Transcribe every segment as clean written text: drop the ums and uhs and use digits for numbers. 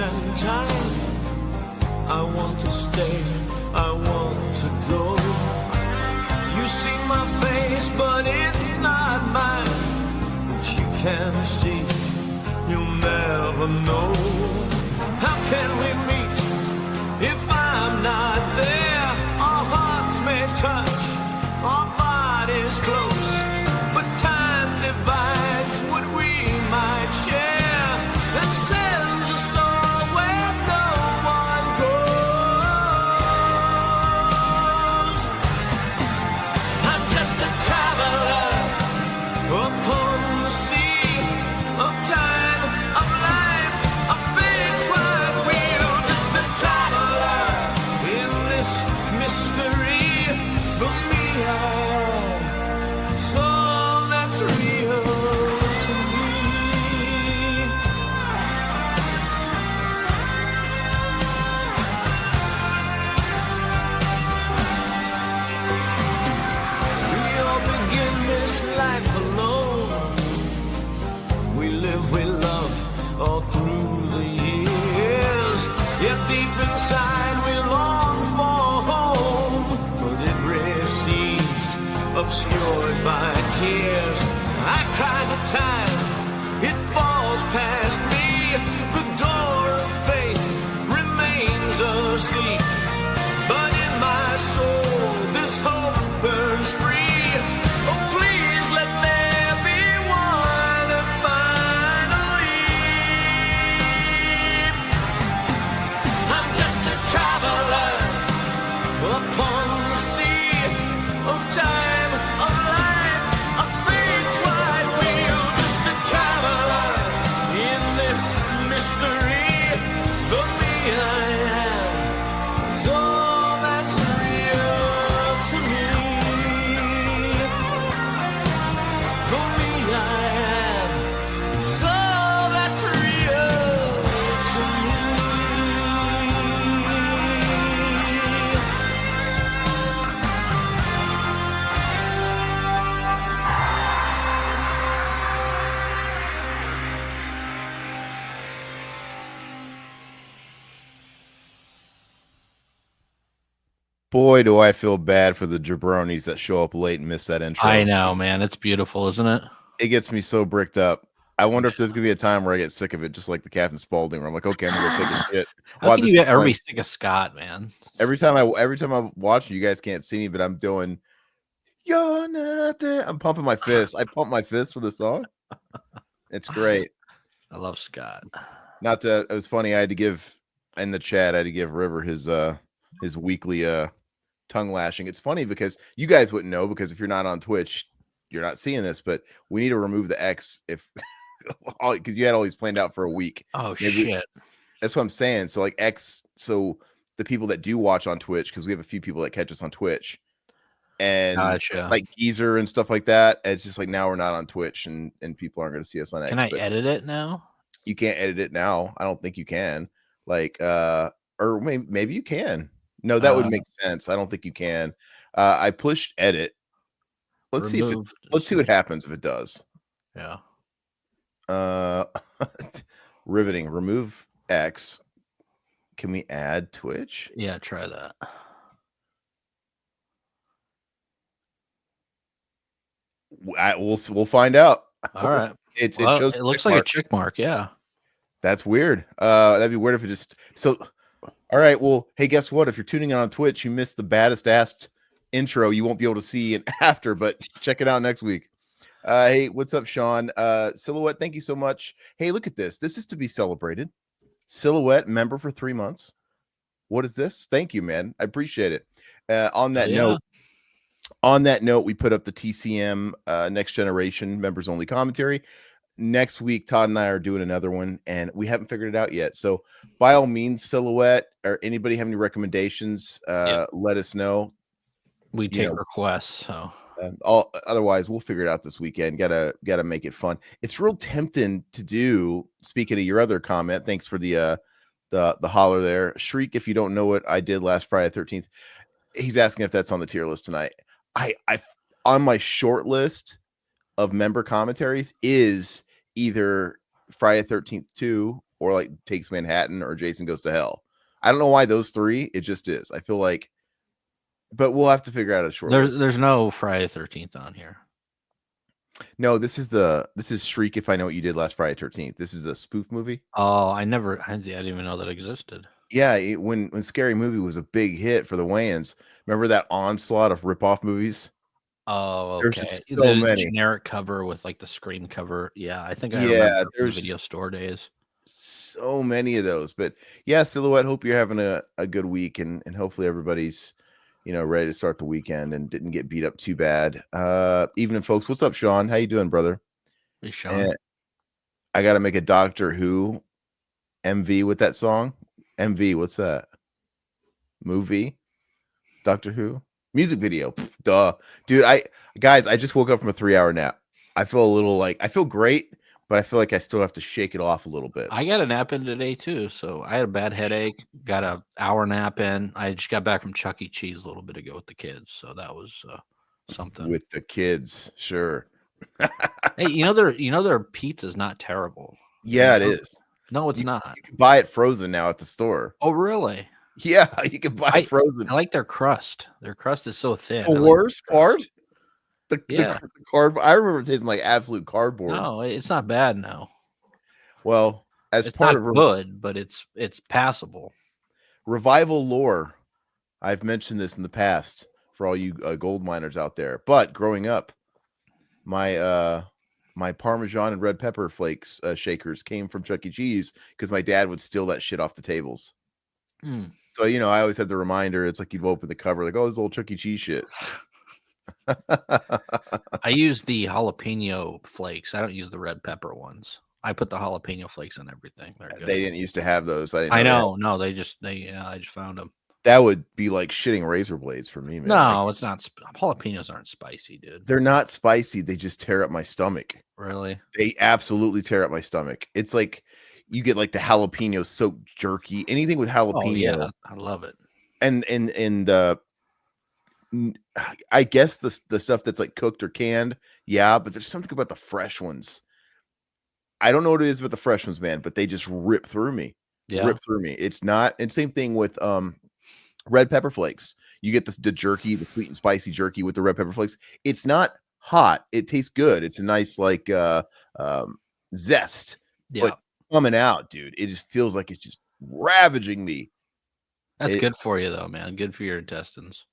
and time. I want to stay, I want to go. You see my face, but it's not mine. But you can see, you'll never know. How can we meet if I'm not there? Our hearts may touch, our bodies close, but time divides what we might share and sends us all where no one goes. I'm just a traveler upon the sea of time, of life, of fate's wide wheel. Just a traveler in this mystery. For me, so that's real to me. We all begin this life alone. We live, we love all through the years. Yet deep inside we long for home, but it recedes, obscured by tears. I cry the time, it falls past me. The door of faith remains asleep, but in my soul this hope burns free. Oh, please let there be one finally. I'm just a traveler upon the sea of time, of life, of fate's wide wheel. Just a traveler in this mystery. For me, I am, so that's real to me. For me, I am, so that's real to me. Boy, do I feel bad for the jabronis that show up late and miss that intro. I know, man. It's beautiful, isn't it? It gets me so bricked up. I wonder if there's gonna be a time where I get sick of it, just like the Captain Spaulding, where I'm like, okay, I'm gonna go take a shit. How Wow, can this you is ever be fun. sick of Scott, man? Every time I'm watching, you guys can't see me, but I'm doing "You're Not There." I'm pumping my fist. I pump my fist for the song. It's great. I love Scott. Not to. It was funny. I had to give in the chat. I had to give River his weekly tongue lashing. It's funny because you guys wouldn't know, because if you're not on Twitch, you're not seeing this. But we need to remove the X if because you had all these planned out for a week. Oh, Maybe- shit. That's what I'm saying. So like X. So the people that do watch on Twitch, because we have a few people that catch us on Twitch, and Gotcha. like Geezer and stuff like that. It's just like now we're not on Twitch, and people aren't going to see us on X. Can I but edit it now? you can't edit it now. I don't think you can. Like, or maybe you can. No, that would make sense. I don't think you can. I pushed edit. Let's see what happens if it does. Yeah. Riveting. Remove X. Can we add Twitch? Yeah, try that. We'll find out. All right. It Well, shows. it looks like a check mark. Yeah. That's weird. That'd be weird if it just so. All right. Well, hey, guess what? If you're tuning in on Twitch, you missed the baddest ass intro. You won't be able to see it after, but check it out next week. Hey, what's up, Sean? Silhouette, thank you so much. Hey, look at this. This is to be celebrated. Silhouette member for 3 months. What is this? Thank you, man. I appreciate it. On that note, we put up the TCM Next Generation members only commentary. Next week, Todd and I are doing another one, and we haven't figured it out yet. So by all means, Silhouette or anybody have any recommendations, let us know. We take requests. So otherwise, we'll figure it out this weekend. Gotta make it fun. It's real tempting to do. Speaking of your other comment, thanks for the holler there. Shriek, if you don't know what I did last Friday 13th, he's asking if that's on the tier list tonight. I on my short list of member commentaries is either Friday 13th 2 or like Takes Manhattan or Jason Goes to Hell. I don't know why those three. It just is. I feel like, but we'll have to figure out a short list. There's no Friday 13th on here. No, this is Shriek If I Know What You Did Last Friday 13th. This is a spoof movie. Oh, I didn't even know that existed. Yeah, when Scary Movie was a big hit for the Wayans. Remember that onslaught of ripoff movies? Oh, There's okay. just so The many. generic cover with like the Scream cover. Yeah, I think I Yeah, remember from there's video store days. so many of those. But yeah, Silhouette, hope you're having a good week and hopefully everybody's ready to start the weekend and didn't get beat up too bad. Evening, folks. What's up, Sean? How you doing, brother? Hey, Sean. I gotta make a Doctor Who MV with that song. MV, what's that? Movie? Doctor Who? Music video. Pff, duh. Dude, I just woke up from a 3-hour nap. I feel great, but I feel like I still have to shake it off a little bit. I got a nap in today too, so I had a bad headache. Got an hour nap in. I just got back from Chuck E. Cheese a little bit ago with the kids, so that was something. With the kids, sure. Hey, their pizza's not terrible. Yeah, it is. No, it's not. You can buy it frozen now at the store. Oh, really? Yeah, you can buy it frozen. I like their crust. Their crust is so thin. The worst part? The cardboard. I remember it tasting like absolute cardboard. No, it's not bad now. Well, as it's part not of good, but it's passable. Revival lore. I've mentioned this in the past for all you gold miners out there. But growing up, my Parmesan and red pepper flakes shakers came from Chuck E. Cheese because my dad would steal that shit off the tables. Mm. So I always had the reminder. It's like you'd open the cover, like, oh, this old Chuck E. Cheese shit. I use the jalapeno flakes. I don't use the red pepper ones. I put the jalapeno flakes on everything. They're good. They didn't used to have those. I know. No, I just found them. That would be like shitting razor blades for me, man. No, it's not. Jalapenos aren't spicy, dude. They're not spicy. They just tear up my stomach. Really? They absolutely tear up my stomach. It's like you get like the jalapeno soaked jerky, anything with jalapeno. Oh, yeah, I love it. And I guess the stuff that's like cooked or canned, yeah, but there's something about the fresh ones. I don't know what it is about the fresh ones, man, but they just rip through me. Yeah. Rip through me. It's not, and same thing with red pepper flakes. You get the jerky, the sweet and spicy jerky with the red pepper flakes. It's not hot. It tastes good. It's a nice like zest. Yeah. But coming out, dude, it just feels like it's just ravaging me. That's good for you though, man. Good for your intestines.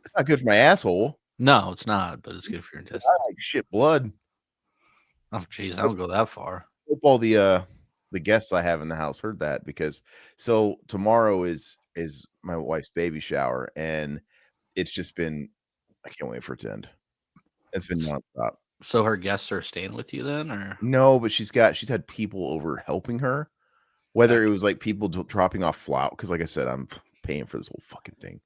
It's not good for my asshole. No, it's not, but it's good for your intestines. I like shit blood. Oh, geez, I don't go that far. Hope all the guests I have in the house heard that, because so tomorrow is my wife's baby shower, and it's just been, I can't wait for it to end. It's been nonstop. So her guests are staying with you then, or no? But she's had people over helping her. Whether it was like people dropping off flour, because like I said, I'm paying for this whole fucking thing.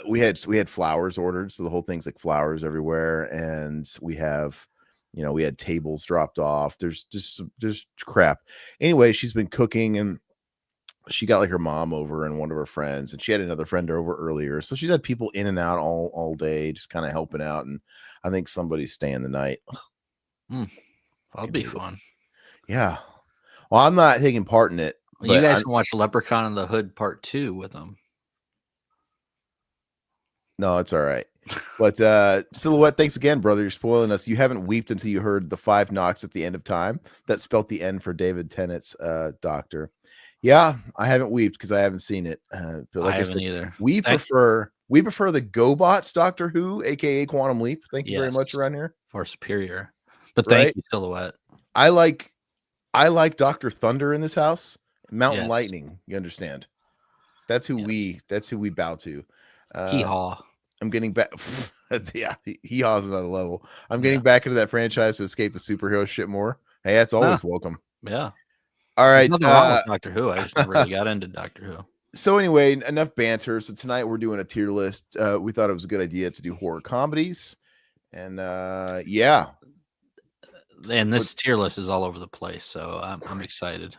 We had flowers ordered, so the whole thing's like flowers everywhere, and we have, we had tables dropped off. There's crap. Anyway, she's been cooking, and she got like her mom over and one of her friends, and she had another friend over earlier. So she's had people in and out all day, just kind of helping out. And I think somebody's staying the night. That'll be fun. Yeah. Well, I'm not taking part in it. Well, you guys can watch Leprechaun in the Hood Part 2 with them. No, it's all right. But Silhouette, thanks again, brother. You're spoiling us. You haven't weeped until you heard the 5 knocks at the end of time. That spelt the end for David Tennant's Doctor. Yeah, I haven't weeped because I haven't seen it. But like I haven't either. We prefer the GoBots Doctor Who, aka Quantum Leap. Thank you very much around here. Far superior. But thank you, Silhouette. I like Dr. Thunder in this house. Mountain Lightning, you understand? That's who we bow to. Hee-haw. I'm getting back. Yeah, hee-haw's another level. I'm getting back into that franchise to escape the superhero shit more. Hey, that's always welcome. Yeah. All right. Nothing wrong with Doctor Who. I just never really got into Doctor Who. So anyway, enough banter. So tonight we're doing a tier list. We thought it was a good idea to do horror comedies. And yeah. And this tier list is all over the place, so I'm excited.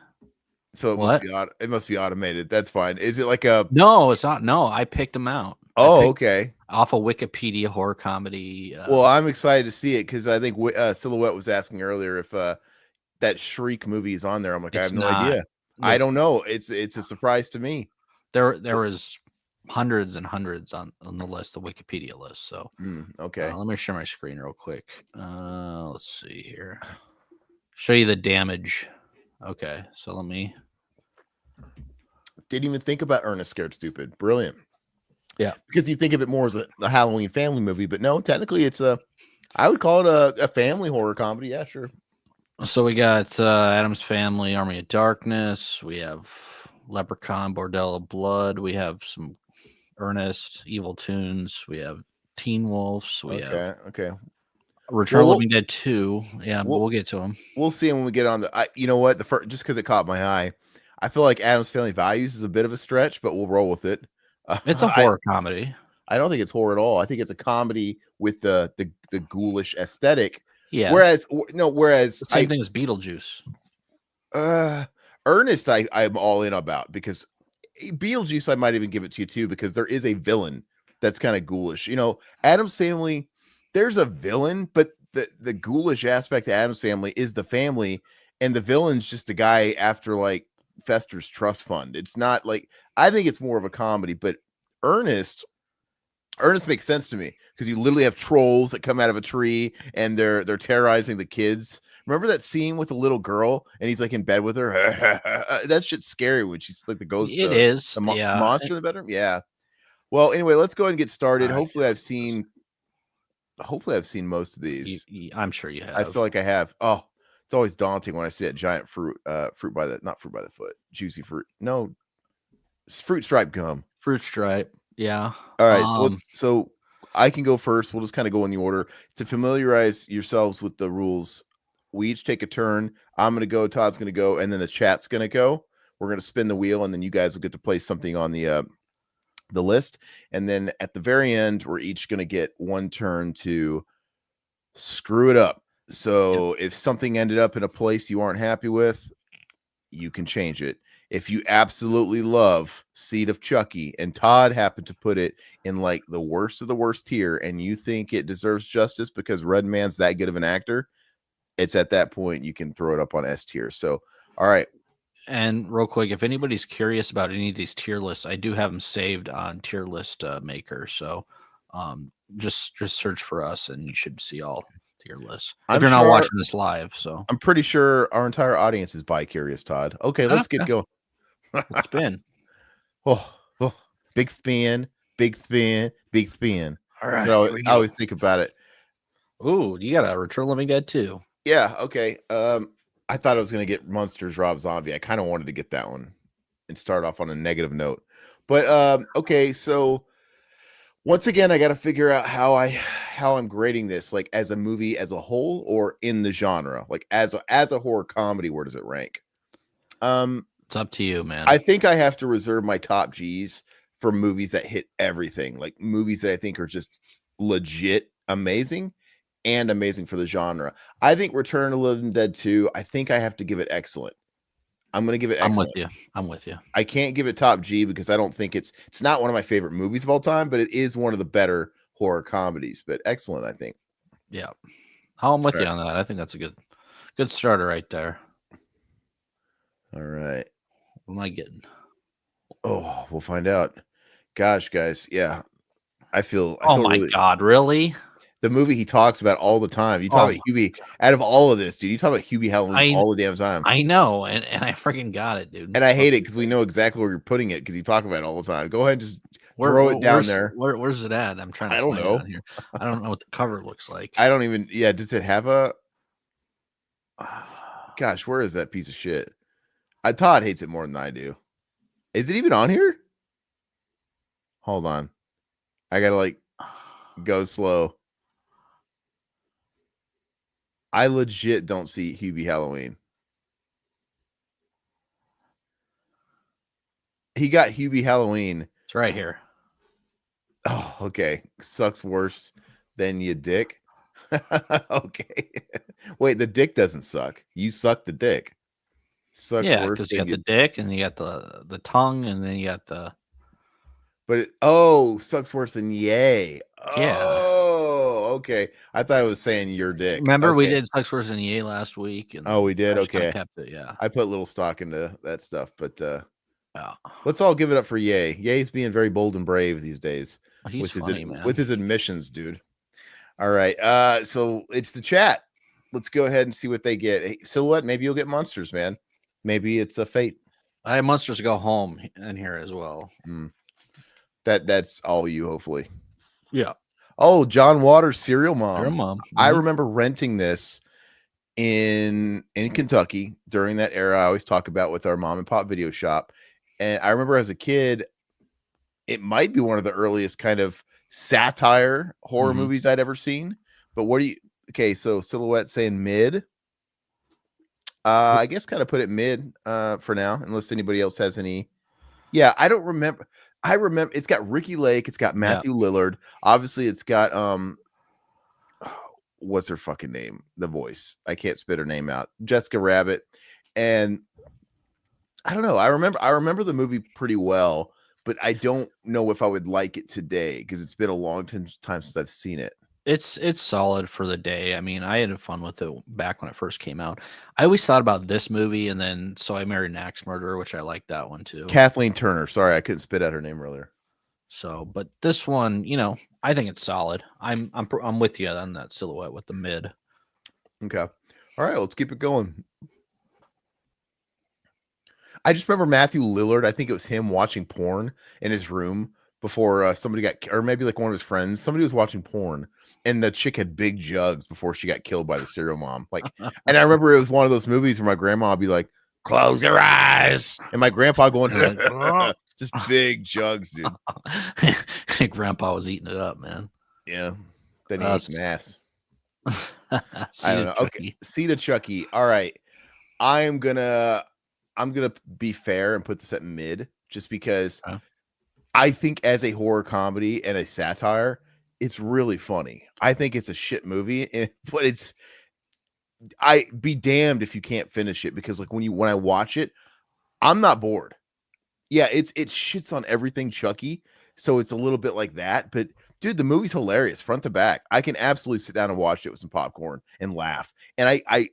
So it must be automated. That's fine. Is it like a? No, it's not. No, I picked them out. Oh, okay. Off of Wikipedia horror comedy. Well, I'm excited to see it because I think Silhouette was asking earlier if that Shriek movie is on there. I'm like, I have no idea. I don't know. It's a surprise to me. There was hundreds and hundreds on the list, the Wikipedia list. So Okay. let me share my screen real quick. Let's see here. Show you the damage. Okay, so let me. Didn't even think about Ernest Scared Stupid. Brilliant. Yeah, because you think of it more as a Halloween family movie, but no, technically it's I would call it a family horror comedy. Yeah, sure. So we got Addams Family, Army of Darkness. We have Leprechaun, Bordello of Blood. We have some Ernest, Evil Tunes. We have Teen Wolves. We have Return of the Living Dead 2. Yeah, we'll get to them. We'll see when we get on the. You know what? The first, just because it caught my eye, I feel like Addams Family Values is a bit of a stretch, but we'll roll with it. It's a horror comedy. I don't think it's horror at all. I think it's a comedy with the ghoulish aesthetic. Yeah. Whereas the same thing as Beetlejuice. Ernest, I'm all in about, because Beetlejuice, I might even give it to you too, because there is a villain that's kind of ghoulish. You know, Addams Family, there's a villain, but the ghoulish aspect of Addams Family is the family, and the villain's just a guy after like Fester's trust fund. It's not like, I think it's more of a comedy, but Ernest makes sense to me because you literally have trolls that come out of a tree and they're terrorizing the kids. Remember that scene with the little girl and he's like in bed with her? That shit's scary when she's like the ghost. It is the yeah. monster in the bedroom. Yeah. Well, anyway, let's go ahead and get started. Right. Hopefully I've seen most of these. I'm sure you have. I feel like I have. Oh, it's always daunting when I see that giant fruit by the foot, juicy fruit. No, it's fruit stripe gum. Fruit stripe. Yeah. All right. So I can go first. We'll just kind of go in the order to familiarize yourselves with the rules. We each take a turn. I'm going to go. Todd's going to go, and then the chat's going to go. We're going to spin the wheel, and then you guys will get to place something on the list. And then at the very end, we're each going to get one turn to screw it up. So if something ended up in a place you aren't happy with, you can change it. If you absolutely love Seed of Chucky and Todd happened to put it in like the worst of the worst tier and you think it deserves justice because Redman's that good of an actor, it's at that point you can throw it up on S tier. So, all right. And real quick, if anybody's curious about any of these tier lists, I do have them saved on Tier List Maker. So just search for us and you should see all tier lists. If you're not watching this live. So I'm pretty sure our entire audience is bi-curious, Todd. Okay, let's get going. Spin. Oh, big spin. All right. So I always think about it. Ooh, you got a Return of the Living Dead 2. Yeah, okay. I thought I was gonna get Monsters Rob Zombie. I kind of wanted to get that one and start off on a negative note. But okay, so once again, I gotta figure out how I'm grading this, like as a movie as a whole or in the genre. Like as a horror comedy, where does it rank? It's up to you, man. I think I have to reserve my top G's for movies that hit everything, like movies that I think are just legit amazing and amazing for the genre. I think Return of the Living Dead 2, I think I have to give it excellent. I'm going to give it excellent. I'm with you. I can't give it top G because I don't think it's not one of my favorite movies of all time, but it is one of the better horror comedies. But excellent, I think. Yeah. I'm with you on that. I think that's a good starter right there. All right. What am I getting? Oh, we'll find out. Gosh, guys. Yeah. I feel my God, really? The movie he talks about all the time. You talk about Hubie. Out of all of this, dude, you talk about Hubie Halloween all the damn time. I know, and I freaking got it, dude. And I hate it because we know exactly where you're putting it because you talk about it all the time. Go ahead and just throw it down there. Where's it at? I'm trying to. I don't know. Here. I don't know what the cover looks like. I don't even. Yeah, does it have a? Gosh, where is that piece of shit? Todd hates it more than I do. Is it even on here? Hold on. I gotta like go slow. I legit don't see Hubie Halloween. He got Hubie Halloween. It's right here. Oh, okay. Sucks worse than you dick. Okay. Wait, the dick doesn't suck. You suck the dick. Sucks yeah, worse because you got the dick and you got the tongue and then you got the. But sucks worse than yay. Yeah. Oh, Okay. I thought it was saying your dick. Remember we Okay. did Sex Wars in EA last week, and Oh, we did? I just kinda Okay. kept it. Yeah. I put little stock into that stuff, but Yeah. let's all give it up for Ye. Ye's being very bold and brave these days He's with his funny, man. with his admissions, dude. All right. So it's the chat. Let's go ahead and see what they get. Hey, Silhouette, maybe you'll get monsters, man. Maybe it's a fate. I have Monsters Go Home in here as well. That's all you, hopefully. Yeah. Oh, John Waters, Serial Mom. Your mom. I Mhm. remember renting this in Kentucky during that era. I always talk about with our mom and pop video shop. And I remember as a kid, it might be one of the earliest kind of satire horror Mhm. movies I'd ever seen. But what do you okay? So Silhouette saying mid. I guess kind of put it mid for now, unless anybody else has any. Yeah, I don't remember. I remember it's got Ricky Lake, it's got Matthew Lillard. Obviously, it's got what's her fucking name? The voice. I can't spit her name out. Jessica Rabbit. And I don't know. I remember the movie pretty well, but I don't know if I would like it today because it's been a long time since I've seen it. It's solid for the day. I mean, I had fun with it back when it first came out. I always thought about this movie, and then So I Married an Axe Murderer, which I liked that one too. Kathleen Turner. Sorry, I couldn't spit out her name earlier. So, but this one, I think it's solid. I'm with you on that Silhouette with the mid. Okay. All right, let's keep it going. I just remember Matthew Lillard. I think it was him watching porn in his room before somebody got, or maybe like one of his friends. Somebody was watching porn, and the chick had big jugs before she got killed by the serial mom. Like, and I remember it was one of those movies where my grandma would be like, "Close your eyes," and my grandpa going, just big jugs, dude. Grandpa was eating it up, man. Yeah. Then he ate some ass. I don't know. Okay. See to Chucky. All right. I'm gonna be fair and put this at mid just because I think as a horror comedy and a satire, it's really funny. I think it's a shit movie, but I be damned if you can't finish it because like when I watch it, I'm not bored. Yeah, it shits on everything Chucky, so it's a little bit like that. But dude, the movie's hilarious front to back. I can absolutely sit down and watch it with some popcorn and laugh. And I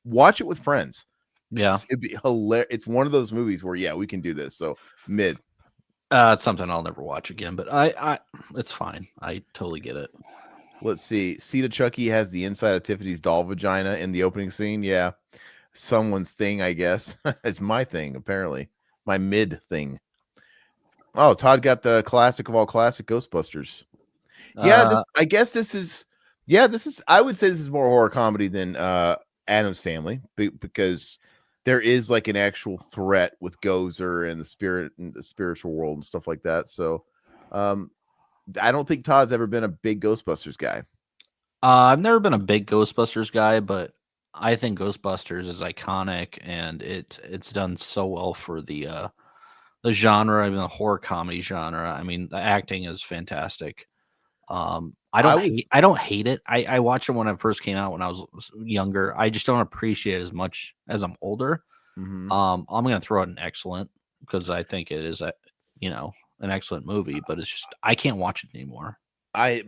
watch it with friends. Yeah, it'd be hilarious. It's one of those movies where we can do this. So mid. It's something I'll never watch again, but I it's fine. I totally get it. Let's see. Sita Chucky has the inside of Tiffany's doll vagina in the opening scene. Yeah, someone's thing, I guess. It's my thing, apparently. My mid thing. Oh, Todd got the classic of all classic Ghostbusters. Yeah, I guess this is. Yeah, this is. I would say this is more horror comedy than Addams Family because there is like an actual threat with Gozer and the spirit and the spiritual world and stuff like that. So, I don't think Todd's ever been a big Ghostbusters guy. I've never been a big Ghostbusters guy, but I think Ghostbusters is iconic and it's done so well for the genre, even the horror comedy genre. I mean, the acting is fantastic. I don't hate it. I watched it when it first came out when I was younger. I just don't appreciate it as much as I'm older. Mm-hmm. I'm gonna throw out an excellent because I think it is an excellent movie, but it's just I can't watch it anymore. I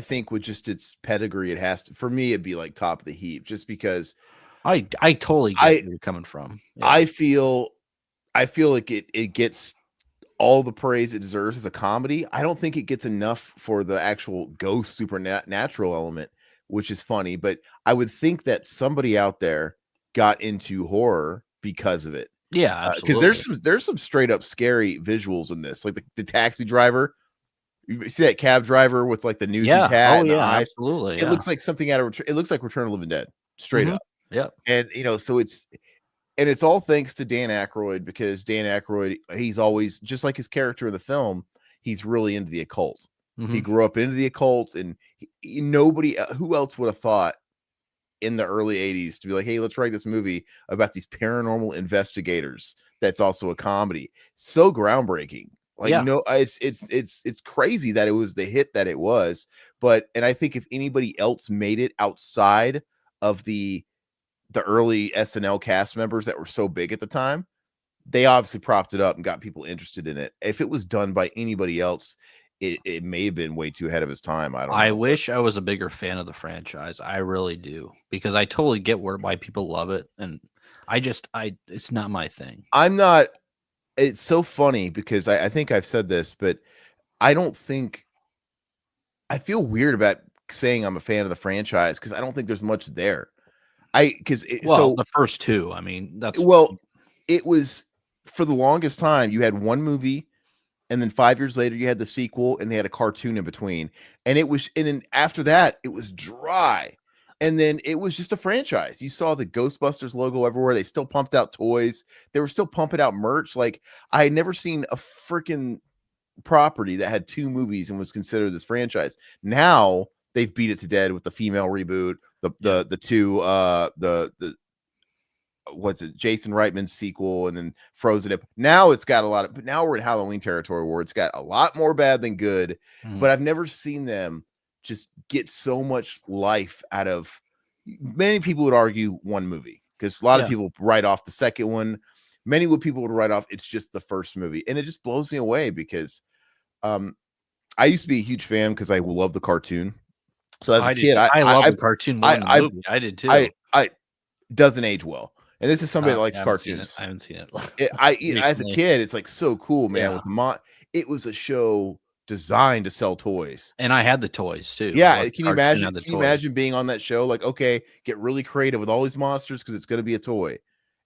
think with just its pedigree, it has to. For me, it'd be like top of the heap, just because I totally get where you're coming from. Yeah. I feel like it gets all the praise it deserves as a comedy. I don't think it gets enough for the actual ghost supernatural element, which is funny. But I would think that somebody out there got into horror because of it. Yeah, absolutely. Because there's some straight up scary visuals in this, like the taxi driver. You see that cab driver with like the Newsies hat? Oh yeah, eyes? absolutely. It looks like something it looks like Return of the Living Dead, straight up. Yeah, and so it's all thanks to Dan Aykroyd because Dan Aykroyd, he's always just like his character in the film. He's really into the occult. He grew up into the occult, and nobody who else would have thought in the early 80s to be like, hey, let's write this movie about these paranormal investigators that's also a comedy. So groundbreaking. Like, no, it's crazy that it was the hit that it was. And I think if anybody else made it outside of the early SNL cast members that were so big at the time, they obviously propped it up and got people interested in it. If it was done by anybody else, it may have been way too ahead of his time. I don't I know. wish I was a bigger fan of the franchise. I really do, because I totally get why people love it, and it's not my thing. I'm not. It's so funny because I think I've said this, but I don't think I feel weird about saying I'm a fan of the franchise because I don't think there's much there. So The first two, I mean, that's well, it was for the longest time you had one movie, and then 5 years later you had the sequel, and they had a cartoon in between, and then after that it was dry, and then it was just a franchise. You saw the Ghostbusters logo everywhere. They still pumped out toys. They were still pumping out merch. Like, I had never seen a freaking property that had two movies and was considered this franchise. Now they've beat it to death with the female reboot, the two the what's it, Jason Reitman's sequel, and then Frozen Up. Now it's got a lot of, but now we're in Halloween territory where it's got a lot more bad than good. But I've never seen them just get so much life out of, many people would argue, one movie, because a lot of people write off the second one. Many people would write off it's just the first movie, and it just blows me away because I used to be a huge fan because I love the cartoon. So as a kid, I love the cartoon more than the movie. I did too. I doesn't age well, and this is somebody that likes I cartoons. I haven't seen it. As a kid, it's like so cool, man. Yeah. With the it was a show designed to sell toys, and I had the toys too. Yeah, can you imagine? Can you imagine being on that show? Like, okay, get really creative with all these monsters because it's going to be a toy,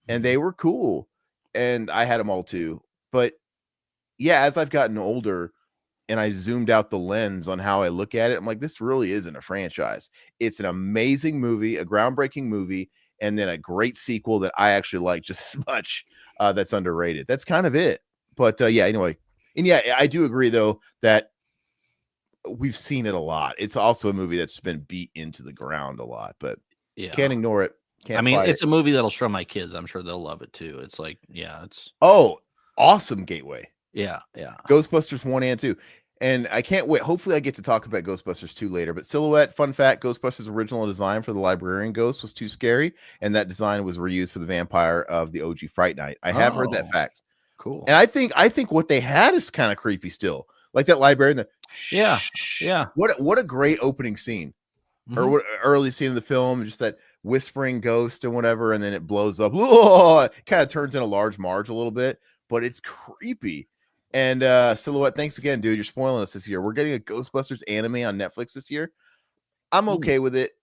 and they were cool, and I had them all too. But yeah, as I've gotten older, and I zoomed out the lens on how I look at it, I'm like, this really isn't a franchise. It's an amazing movie, a groundbreaking movie, and then a great sequel that I actually like just as much. That's underrated. That's kind of it. But yeah, anyway. And yeah, I do agree though that we've seen it a lot. It's also a movie that's been beat into the ground a lot, but can't ignore it. It's a movie that'll show my kids. I'm sure they'll love it too. It's like, it's awesome gateway. Yeah. Ghostbusters 1 and 2. And I can't wait. Hopefully I get to talk about Ghostbusters 2 later. But Silhouette, fun fact, Ghostbusters' original design for the librarian ghost was too scary, and that design was reused for the vampire of the OG Fright Night. I have heard that fact. Cool. And I think what they had is kind of creepy still. Like that librarian. Yeah. What a great opening scene. Or what early scene of the film, just that whispering ghost and whatever, and then it blows up. Whoa! It kind of turns into Large Marge a little bit, but it's creepy. And Silhouette, thanks again, dude. You're spoiling us this year. We're getting a Ghostbusters anime on Netflix this year. I'm okay with it.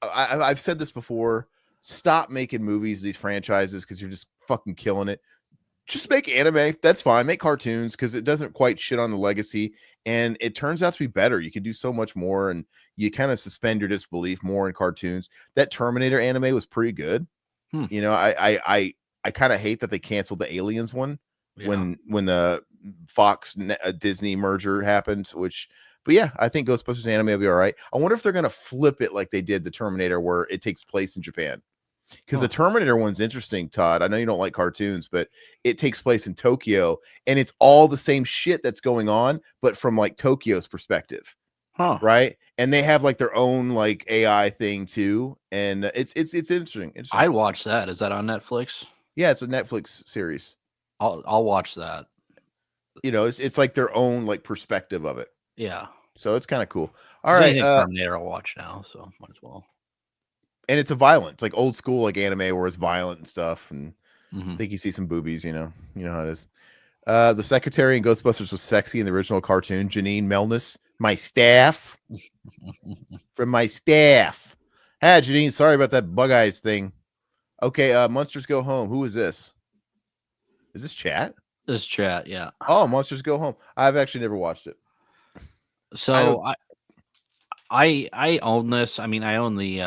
I've said this before. Stop making movies, these franchises, because you're just fucking killing it. Just make anime. That's fine. Make cartoons because it doesn't quite shit on the legacy. And it turns out to be better. You can do so much more, and you kind of suspend your disbelief more in cartoons. That Terminator anime was pretty good. You know, I kind of hate that they canceled the Aliens one when the Fox Disney merger happened, but yeah, I think Ghostbusters anime will be all right. I wonder if they're going to flip it like they did the Terminator, where it takes place in Japan. Because the Terminator one's interesting, Todd. I know you don't like cartoons, but it takes place in Tokyo, and it's all the same shit that's going on, but from like Tokyo's perspective. Right? And they have like their own like AI thing too. And it's interesting. I'd watch that. Is that on Netflix? Yeah, it's a Netflix series. I'll watch that. You know, it's like their own like perspective of it. Yeah. So it's kind of cool. All right. Terminator I'll watch now, so might as well. And it's it's like old school, like anime where it's violent and stuff. And I think you see some boobies, you know how it is. The secretary in Ghostbusters was sexy in the original cartoon. Janine Melness, my staff. From my staff. Hey, Janine, sorry about that bug eyes thing. Okay, Monsters Go Home. Who is this? Is this chat? This chat, yeah. Oh, Monsters Go Home. I've actually never watched it. So I own this. I mean, I own they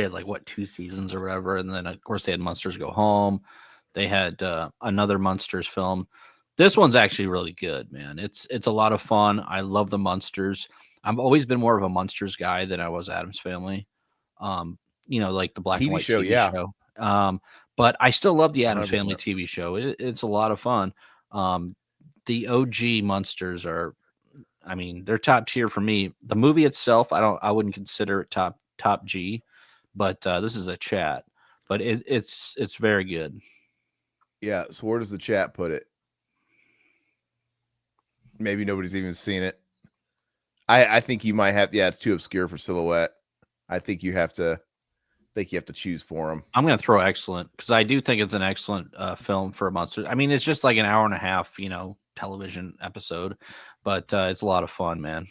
had like 2 seasons or whatever, and then of course they had Monsters Go Home. They had another Monsters film. This one's actually really good, man. It's a lot of fun. I love the Monsters. I've always been more of a Monsters guy than I was Addams Family. Like the black and white TV show. But I still love the Addams 100%. Family TV show. It's a lot of fun. The OG Monsters are, I mean, they're top tier for me. The movie itself, I wouldn't consider it top G, but this is a chat. But it's very good. Yeah. So where does the chat put it? Maybe nobody's even seen it. I think you might have. Yeah, it's too obscure for Silhouette. I think you have to. Choose for them. I'm going to throw excellent because I do think it's an excellent film for a monster. I mean, it's just like an hour and a half, television episode, but it's a lot of fun, man.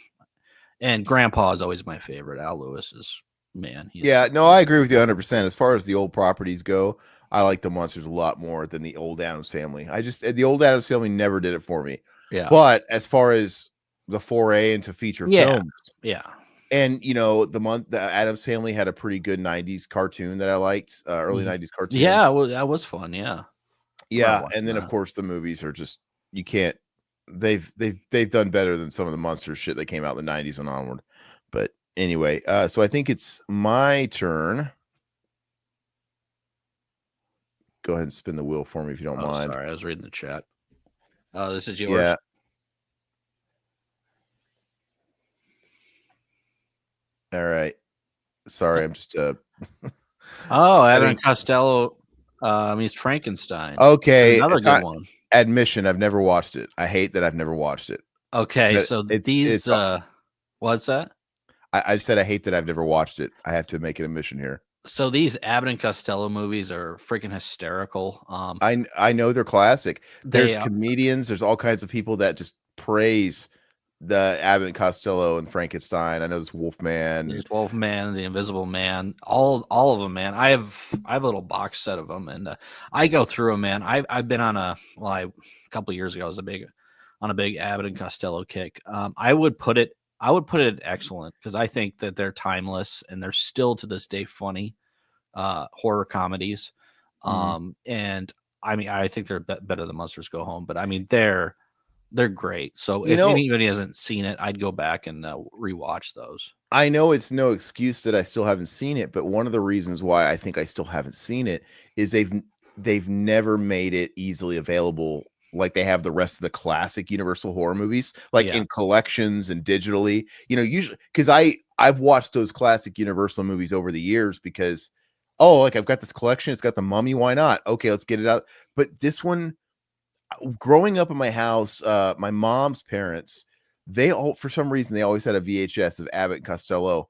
And Grandpa is always my favorite. Al Lewis is, man. Yeah, no, I agree with you 100%. As far as the old properties go, I like the Munsters a lot more than the old Addams Family. The old Addams Family never did it for me. Yeah. But as far as the foray into feature films, yeah. And the Addams Family had a pretty good 90s cartoon that I liked, early 90s cartoon. Yeah, well, that was fun, yeah. Yeah, and then of course the movies are just you can't they've done better than some of the Munsters shit that came out in the 90s and onward. But anyway, so I think it's my turn. Go ahead and spin the wheel for me if you don't mind. Sorry, I was reading the chat. Oh, this is yours. Yeah. All right. Sorry, I'm just Abbott Costello means Frankenstein. Okay. Another good one. Admission, I've never watched it. I hate that I've never watched it. Okay, But so it's what's that? I've said I hate that I've never watched it. I have to make an admission here. So these Abbott and Costello movies are freaking hysterical. I know they're classic. There's They are. comedians, there's all kinds of people that just praise the Abbott and Costello and Frankenstein. I know there's Wolfman. There's Wolfman, the Invisible Man, all of them, man. I have a little box set of them, and I go through them, man. I've been on a couple of years ago. I was on a big Abbott and Costello kick. I would put it at excellent because I think that they're timeless and they're still to this day funny horror comedies. And I mean, I think they're better than Monsters Go Home, but I mean they're great. So if anybody hasn't seen it, I'd go back and rewatch those. I know it's no excuse that I still haven't seen it, but one of the reasons why I think I still haven't seen it is they've never made it easily available like they have the rest of the classic Universal horror movies, like in collections and digitally. Usually because I've watched those classic Universal movies over the years because like I've got this collection, it's got the Mummy, why not? Okay, let's get it out. But this one, growing up in my house, my mom's parents, they all, for some reason, they always had a VHS of Abbott and Costello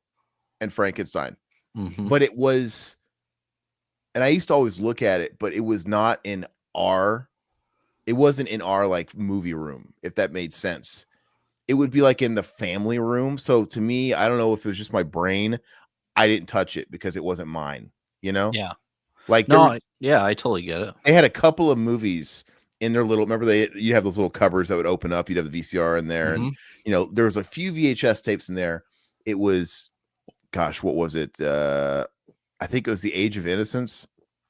and Frankenstein. But it was, and I used to always look at it, but it was not in it wasn't in our like movie room, if that made sense. It would be like in the family room. So to me, I don't know if it was just my brain, I didn't touch it because it wasn't mine, Yeah. Like, I totally get it. They had a couple of movies in their little, remember you have those little cupboards that would open up, you'd have the VCR in there, and there was a few VHS tapes in there. It was, gosh, what was it? I think it was The Age of Innocence.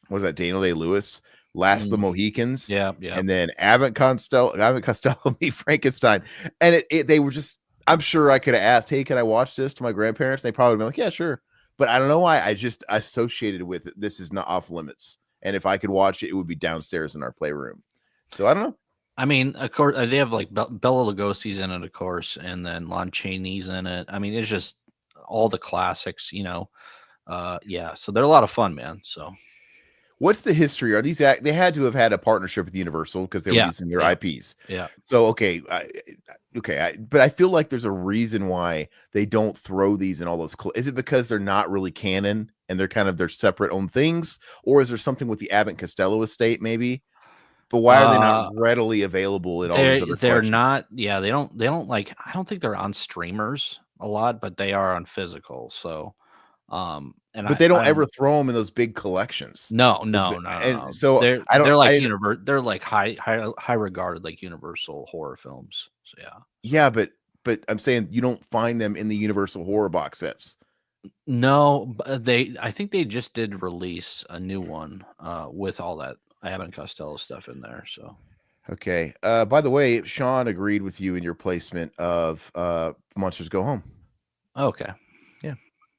What was that? Daniel Day-Lewis, Last of the Mohicans. Yeah. And then Abbott Costello meet Frankenstein. And they were just, I'm sure I could have asked, hey, can I watch this to my grandparents? They probably would have been like, yeah, sure. But I don't know why I just associated with it. This is not off limits. And if I could watch it, it would be downstairs in our playroom. So I don't know. I mean, of course, they have like Bela Lugosi's in it, of course, and then Lon Chaney's in it. I mean, it's just all the classics, So they're a lot of fun, man. So, what's the history? Are these they had to have had a partnership with Universal because they were using their IPs? Yeah. So but I feel like there's a reason why they don't throw these in all those. Is it because they're not really canon and they're kind of their separate own things, or is there something with the Abbott and Costello estate maybe? But why are they not readily available in all these other They're not. Yeah, they don't like. I don't think they're on streamers a lot, but they are on physical. So, but they don't ever throw them in those big collections. No. And so they're like high regarded like Universal horror films. So yeah, but I'm saying you don't find them in the Universal horror box sets. No, I think they just did release a new one with all that Abbott and Costello stuff in there. So okay. By the way, Sean agreed with you in your placement of Monsters Go Home. Okay. Yeah.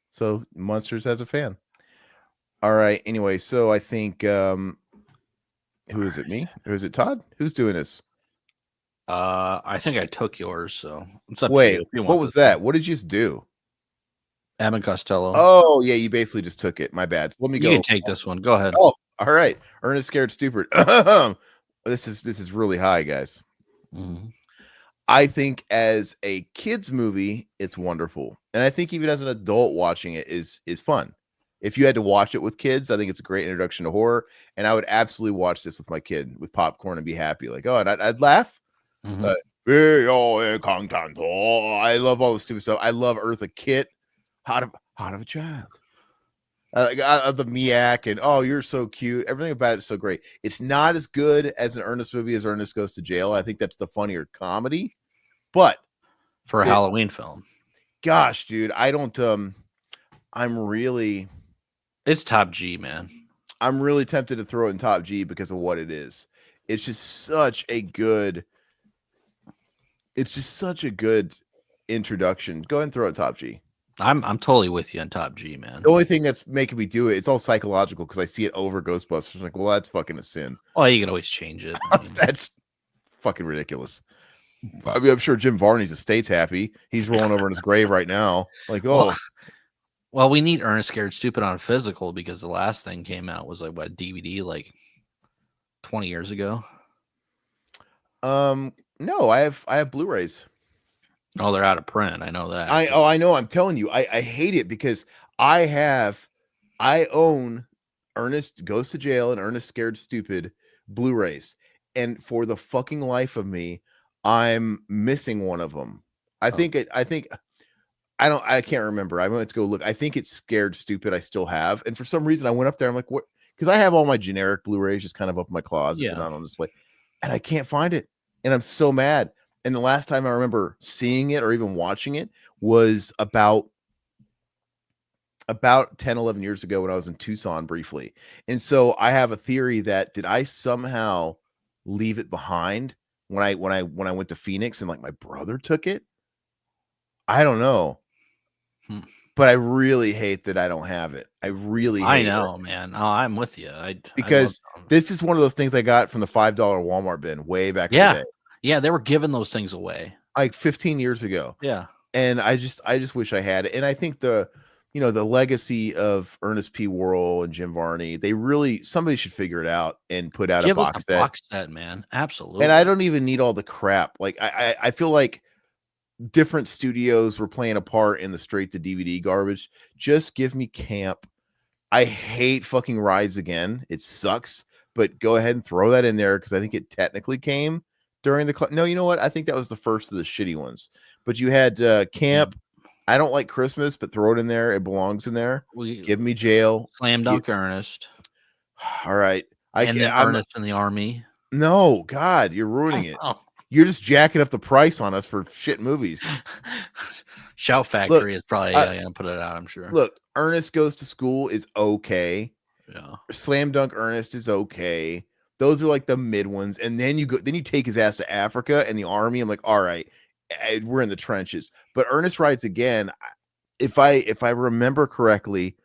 So Monsters as a fan. All right. Anyway, so I think who is it? Me? Or is it Todd? Who's doing this? I think I took yours. So wait, what was that? What did you just do? Abbott and Costello. Oh yeah, you basically just took it. My bad. So let me go. You can take this one. Go ahead. Oh, all right. Ernest Scared Stupid. This is really high, guys. I think as a kids movie, it's wonderful, and I think even as an adult watching it is fun. If you had to watch it with kids, I think it's a great introduction to horror, and I would absolutely watch this with my kid with popcorn and be happy, like, oh, and I'd laugh. Mhm. I love all the stupid stuff. I love Eartha Kitt, Heart of a Child. The Miak and oh, you're so cute. Everything about it is so great. It's not as good as an Ernest movie as Ernest Goes to Jail. I think that's the funnier comedy. But For a Halloween film, gosh, dude, I don't. I'm really top G, man. I'm really tempted to throw it in top G because of what it is. It's just such a good. It's just such a good introduction. Go ahead and throw it top G. I'm totally with you on top G, man. The only thing that's making me do it, it's all psychological because I see it over Ghostbusters. I'm like, well, that's fucking a sin. Oh, you can always change it. I mean, That's fucking ridiculous. I mean, I'm sure Jim Varney's estate's happy. He's rolling over in his grave right now. Like, oh, well, we need Ernest Scared Stupid on physical because the last thing came out was like what DVD like 20 years ago. no, I have Blu-rays. Oh, they're out of print. I know that. I know. I'm telling you, I hate it because I own Ernest Goes to Jail and Ernest Scared Stupid Blu-rays, and for the fucking life of me, I'm missing one of them. I think I can't remember. I went to go look. I think it's Scared Stupid. I still have, and for some reason, I went up there. I'm like, what? Because I have all my generic Blu-rays just kind of up in my closet, Yeah. not on display, and I can't find it, and I'm so mad. And the last time I remember seeing it or even watching it was about 10, 11 years ago when I was in Tucson briefly. And so I have a theory that did I somehow leave it behind when I went to Phoenix and like my brother took it? I don't know. But I really hate that I don't have it. I really hate I know, man. Oh, I'm with you. because this is one of those things I got from the $5 Walmart bin way back in the day. Yeah, they were giving those things away Like 15 years ago. Yeah. And I just wish I had it. And I think the legacy of Ernest P. Worrell and Jim Varney, somebody should figure it out and put out a box set. Box set, man. Absolutely. And I don't even need all the crap. Like I feel like different studios were playing a part in the straight to DVD garbage. Just give me Camp. I hate fucking Rise Again. It sucks, but go ahead and throw that in there because I think it technically came during the no, you know what? I think that was the first of the shitty ones. But you had Camp. I don't like Christmas, but throw it in there. It belongs in there. Give me Jail. Slam Dunk Ernest. All right. I'm Ernest in the Army. No, God, you're ruining it. You're just jacking up the price on us for shit movies. Shout Factory is probably going to put it out, I'm sure. Look, Ernest Goes to School is okay. Yeah. Slam Dunk Ernest is okay. Those are like the mid ones. And then you take his ass to Africa and the Army. I'm like, all right, we're in the trenches. But Ernest Rides Again, if I remember correctly,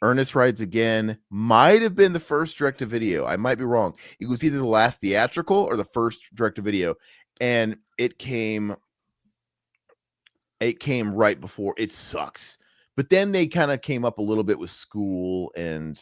Ernest Rides Again might have been the first direct-to-video. I might be wrong. It was either the last theatrical or the first direct-to-video. And it came right before. It sucks. But then they kind of came up a little bit with School and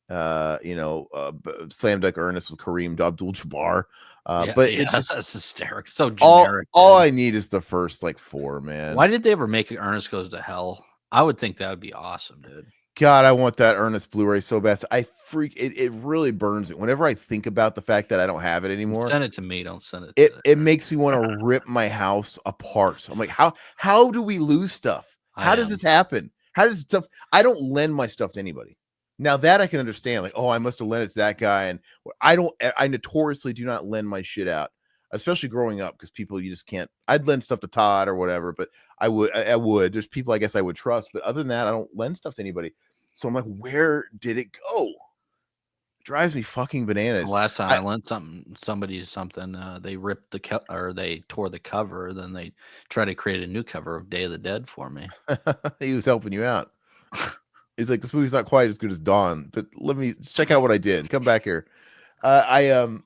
Slam Dunk Ernest with Kareem Abdul-Jabbar. But it's just that's hysterical. So generic. All I need is the first like 4, man. Why did they ever make Ernest Goes to Hell? I would think that would be awesome, dude. God, I want that Ernest Blu-ray so bad. It really burns it. Whenever I think about the fact that I don't have it anymore. Send it to me. Don't send it. It makes me want to rip my house apart. I'm like, how do we lose stuff? How does this happen? How does stuff? I don't lend my stuff to anybody. Now that I can understand, like, oh, I must have lent it to that guy, and I notoriously do not lend my shit out, especially growing up, because people you just can't. I'd lend stuff to Todd or whatever, but I would. There's people I guess I would trust, but other than that, I don't lend stuff to anybody. So I'm like, where did it go? It drives me fucking bananas. The last time I lent somebody something, they ripped they tore the cover. Then they tried to create a new cover of Day of the Dead for me. He was helping you out. He's like, this movie's not quite as good as Dawn, but let's check out what I did. Come back here. I'm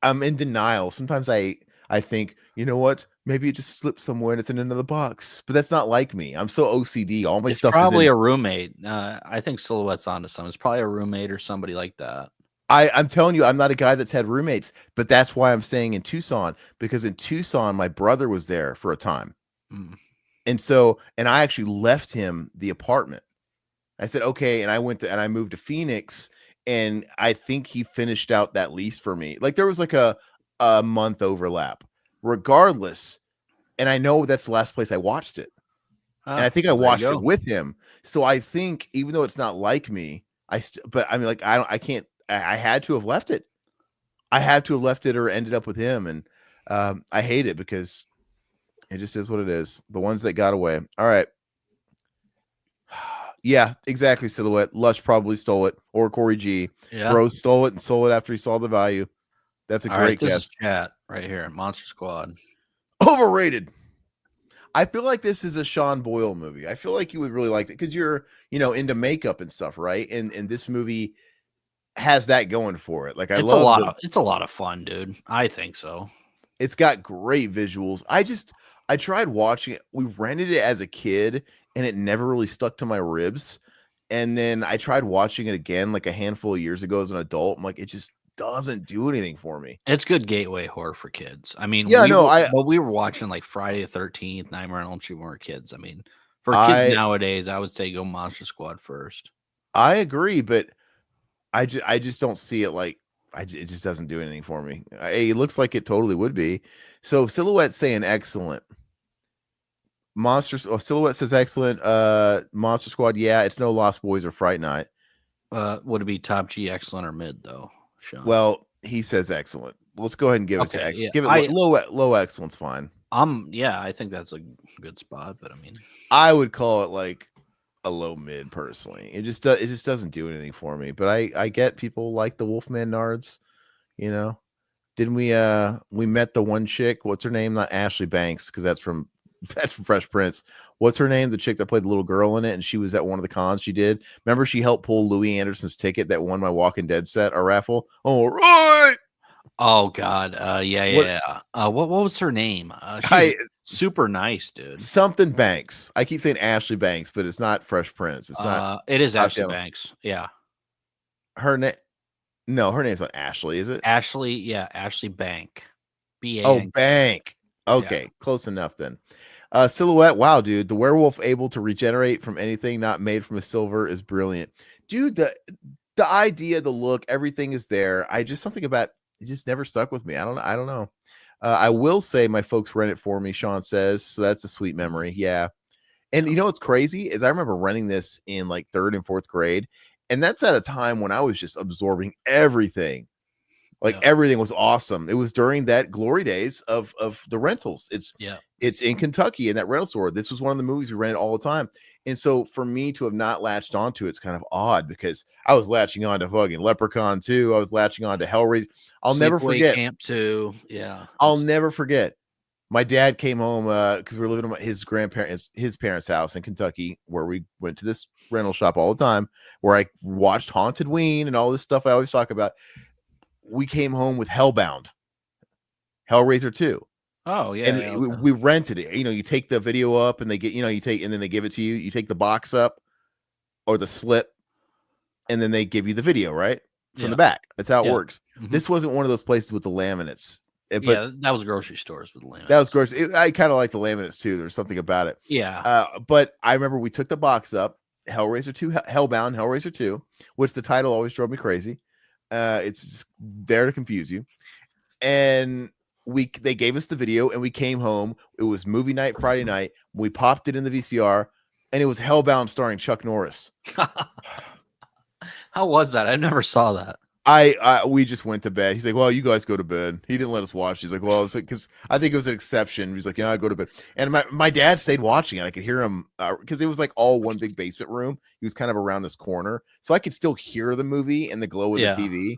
in denial. Sometimes I think, you know what? Maybe it just slipped somewhere and it's in another box. But that's not like me. I'm so OCD. All my stuff probably a roommate. I think Silhouette's onto something. It's probably a roommate or somebody like that. I'm telling you, I'm not a guy that's had roommates, but that's why I'm staying in Tucson, because in Tucson, my brother was there for a time. Mm. And I actually left him the apartment. I said, okay. And I moved to Phoenix, and I think he finished out that lease for me. Like there was like a month overlap regardless. And I know that's the last place I watched it. And I think I watched it with him. So I think even though it's not like me, but I mean, like, I had to have left it. I had to have left it or ended up with him. And I hate it because it just is what it is. The ones that got away. All right. Yeah, exactly. Silhouette. Lush probably stole it, or Corey G. Yeah. Bro stole it and sold it after he saw the value. That's a great guess. This is chat right here. Monster Squad. Overrated. I feel like this is a Sean Boyle movie. I feel like you would really like it because you're, into makeup and stuff, right? And this movie has that going for it. Like it's a lot of fun, dude. I think so. It's got great visuals. I tried watching it. We rented it as a kid, and it never really stuck to my ribs. And then I tried watching it again like a handful of years ago as an adult. I'm like, it just doesn't do anything for me. It's good gateway horror for kids. I mean, but we were watching like Friday the 13th, Nightmare on Elm Street when we were kids. I mean, for kids nowadays, I would say go Monster Squad first. I agree, but I just don't see it like it just doesn't do anything for me. It looks like it totally would be. So Silhouette saying excellent. Silhouette says excellent. Monster Squad, yeah, it's no Lost Boys or Fright Night. Would it be top G, excellent, or mid though? Sean? Well, he says excellent. Let's go ahead and give it to excellent. Yeah, give it low excellence, fine. Yeah, I think that's a good spot, but I mean, I would call it like a low mid personally. It just doesn't do anything for me. But I get people like the Wolfman Nards, Didn't we met the one chick? What's her name? Not Ashley Banks, because that's from Fresh Prince. What's her name? The chick that played the little girl in it, and she was at one of the cons she did. Remember, she helped pull Louis Anderson's ticket that won my Walking Dead set or raffle. All right. Oh God. Yeah. What was her name? She's super nice, dude. Something Banks. I keep saying Ashley Banks, but it's not Fresh Prince. It's not. It is Ashley Banks. Yeah. Her name. No, her name's not Ashley, is it? Ashley. Yeah, Ashley Bank. B-A-N-K. Oh, Bank. Okay, close enough then. Silhouette. Wow, dude. The werewolf able to regenerate from anything not made from a silver is brilliant. Dude, the idea, the look, everything is there. Something about it just never stuck with me. I don't know. I will say my folks rent it for me, Sean says. So that's a sweet memory. Yeah. And you know what's crazy is I remember renting this in like 3rd and 4th grade. And that's at a time when I was just absorbing everything. Everything was awesome. It was during that glory days of the rentals. It's in Kentucky in that rental store. This was one of the movies we rented all the time. And so for me to have not latched onto it's kind of odd because I was latching on to fucking Leprechaun 2. I was latching on to Hellraiser. I'll never forget Camp 2. Yeah. I'll never forget. My dad came home because we were living at his parents' house in Kentucky, where we went to this rental shop all the time, where I watched Haunted Ween and all this stuff I always talk about. We came home with Hellbound, Hellraiser 2. Oh yeah, and we rented it. You take the video up, and they get and then they give it to you. You take the box up or the slip, and then they give you the video right from the back. That's how it works. Mm-hmm. This wasn't one of those places with the laminates. But that was grocery stores with the laminates. That was grocery. I kind of like the laminates too. There's something about it. Yeah. But I remember we took the box up, Hellraiser 2, Hellbound, Hellraiser 2, which the title always drove me crazy. It's there to confuse you. And they gave us the video and we came home. It was movie night, Friday night. We popped it in the VCR and it was Hellbound starring Chuck Norris. How was that? I never saw that. We just went to bed. He's like, well, you guys go to bed. He didn't let us watch. He's like, well, it's like, because I think it was an exception. He's like, yeah, I go to bed. And my dad stayed watching it. I could hear him because it was like all one big basement room. He was kind of around this corner, so I could still hear the movie and the glow of the TV.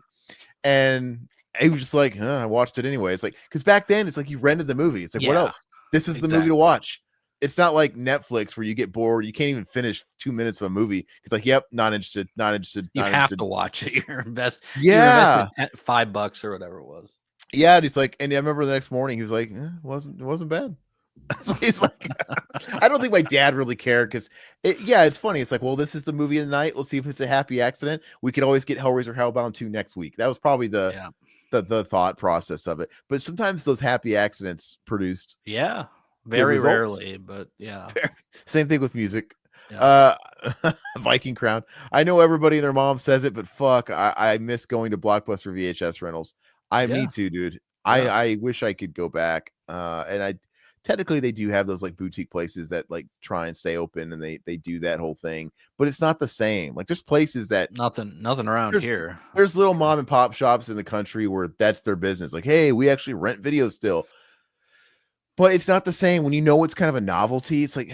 And he was just like, I watched it anyway. It's like, because back then it's like you rented the movie. It's like, what else? This is the movie to watch. It's not like Netflix where you get bored. You can't even finish 2 minutes of a movie. It's like, yep, not interested. You have to watch it. You're invested. Yeah, $5 or whatever it was. Yeah, and he's like, and I remember the next morning he was like, it wasn't bad. So he's like, I don't think my dad really cared because, it's funny. It's like, well, this is the movie of the night. Let's see if it's a happy accident. We could always get Hellraiser Hellbound 2 next week. That was probably the thought process of it. But sometimes those happy accidents produced very results. rarely, but yeah. Same thing with music. Viking Crown. I know everybody and their mom says it, but fuck, I miss going to Blockbuster VHS rentals. Me too, dude. I wish I could go back. And I technically they do have those like boutique places that like try and stay open and they do that whole thing, but it's not the same. Like there's places that nothing around here. There's little mom and pop shops in the country where that's their business. Like, hey, we actually rent videos still. But it's not the same when you know it's kind of a novelty. It's like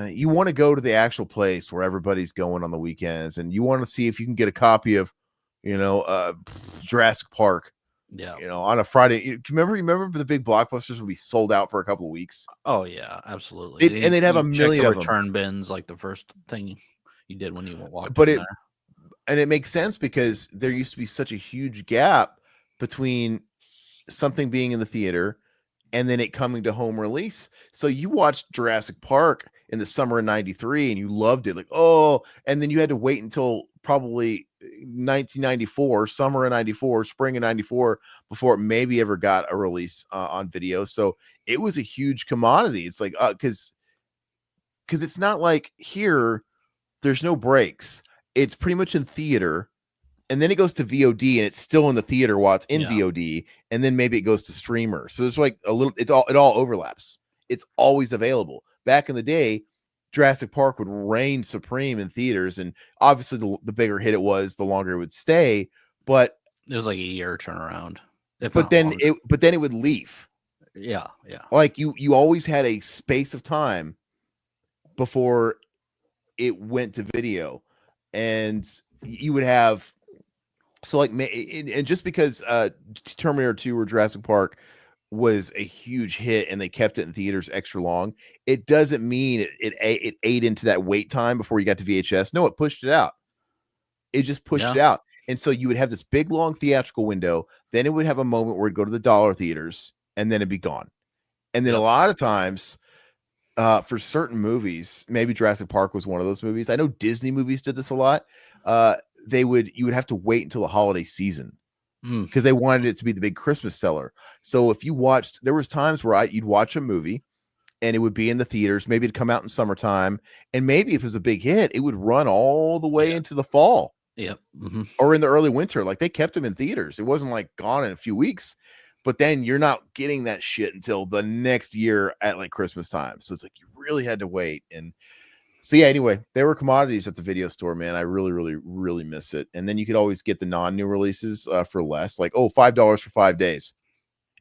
you want to go to the actual place where everybody's going on the weekends, and you want to see if you can get a copy of, Jurassic Park. Yeah, on a Friday. You remember the big blockbusters would be sold out for a couple of weeks. Oh yeah, absolutely. And they'd have a million of return bins, like the first thing you did when you walked. But it makes sense because there used to be such a huge gap between something being in the theater and then it coming to home release. So you watched Jurassic Park in the summer of '93 and you loved it. Like, and then you had to wait until probably 1994, summer of '94, spring of '94, before it maybe ever got a release on video. So it was a huge commodity. It's like, because it's not like here, there's no breaks. It's pretty much in theater. And then it goes to VOD and it's still in the theater while it's in VOD. And then maybe it goes to streamer. So there's like it all overlaps. It's always available. Back in the day, Jurassic Park would reign supreme in theaters. And obviously the bigger hit it was, the longer it would stay. But it was like a year turnaround. But then it would leave. Yeah. Yeah. Like you always had a space of time before it went to video. And you would have, so like, and just because Terminator 2 or Jurassic Park was a huge hit and they kept it in theaters extra long, it doesn't mean it ate into that wait time before you got to VHS. No, it pushed it out. It just pushed it out. And so you would have this big, long theatrical window. Then it would have a moment where it'd go to the dollar theaters and then it'd be gone. And then a lot of times, for certain movies, maybe Jurassic Park was one of those movies. I know Disney movies did this a lot. You would have to wait until the holiday season because they wanted it to be the big Christmas seller. So if you watched, there was times where you'd watch a movie and it would be in the theaters. Maybe it'd come out in summertime, and maybe if it was a big hit, it would run all the way into the fall. Yep. Or in the early winter. Like they kept them in theaters. It wasn't like gone in a few weeks. But then you're not getting that shit until the next year at like Christmas time. So it's like you really had to wait. And so anyway, there were commodities at the video store, man. I really, really, really miss it. And then you could always get the non-new releases for less, like $5 for 5 days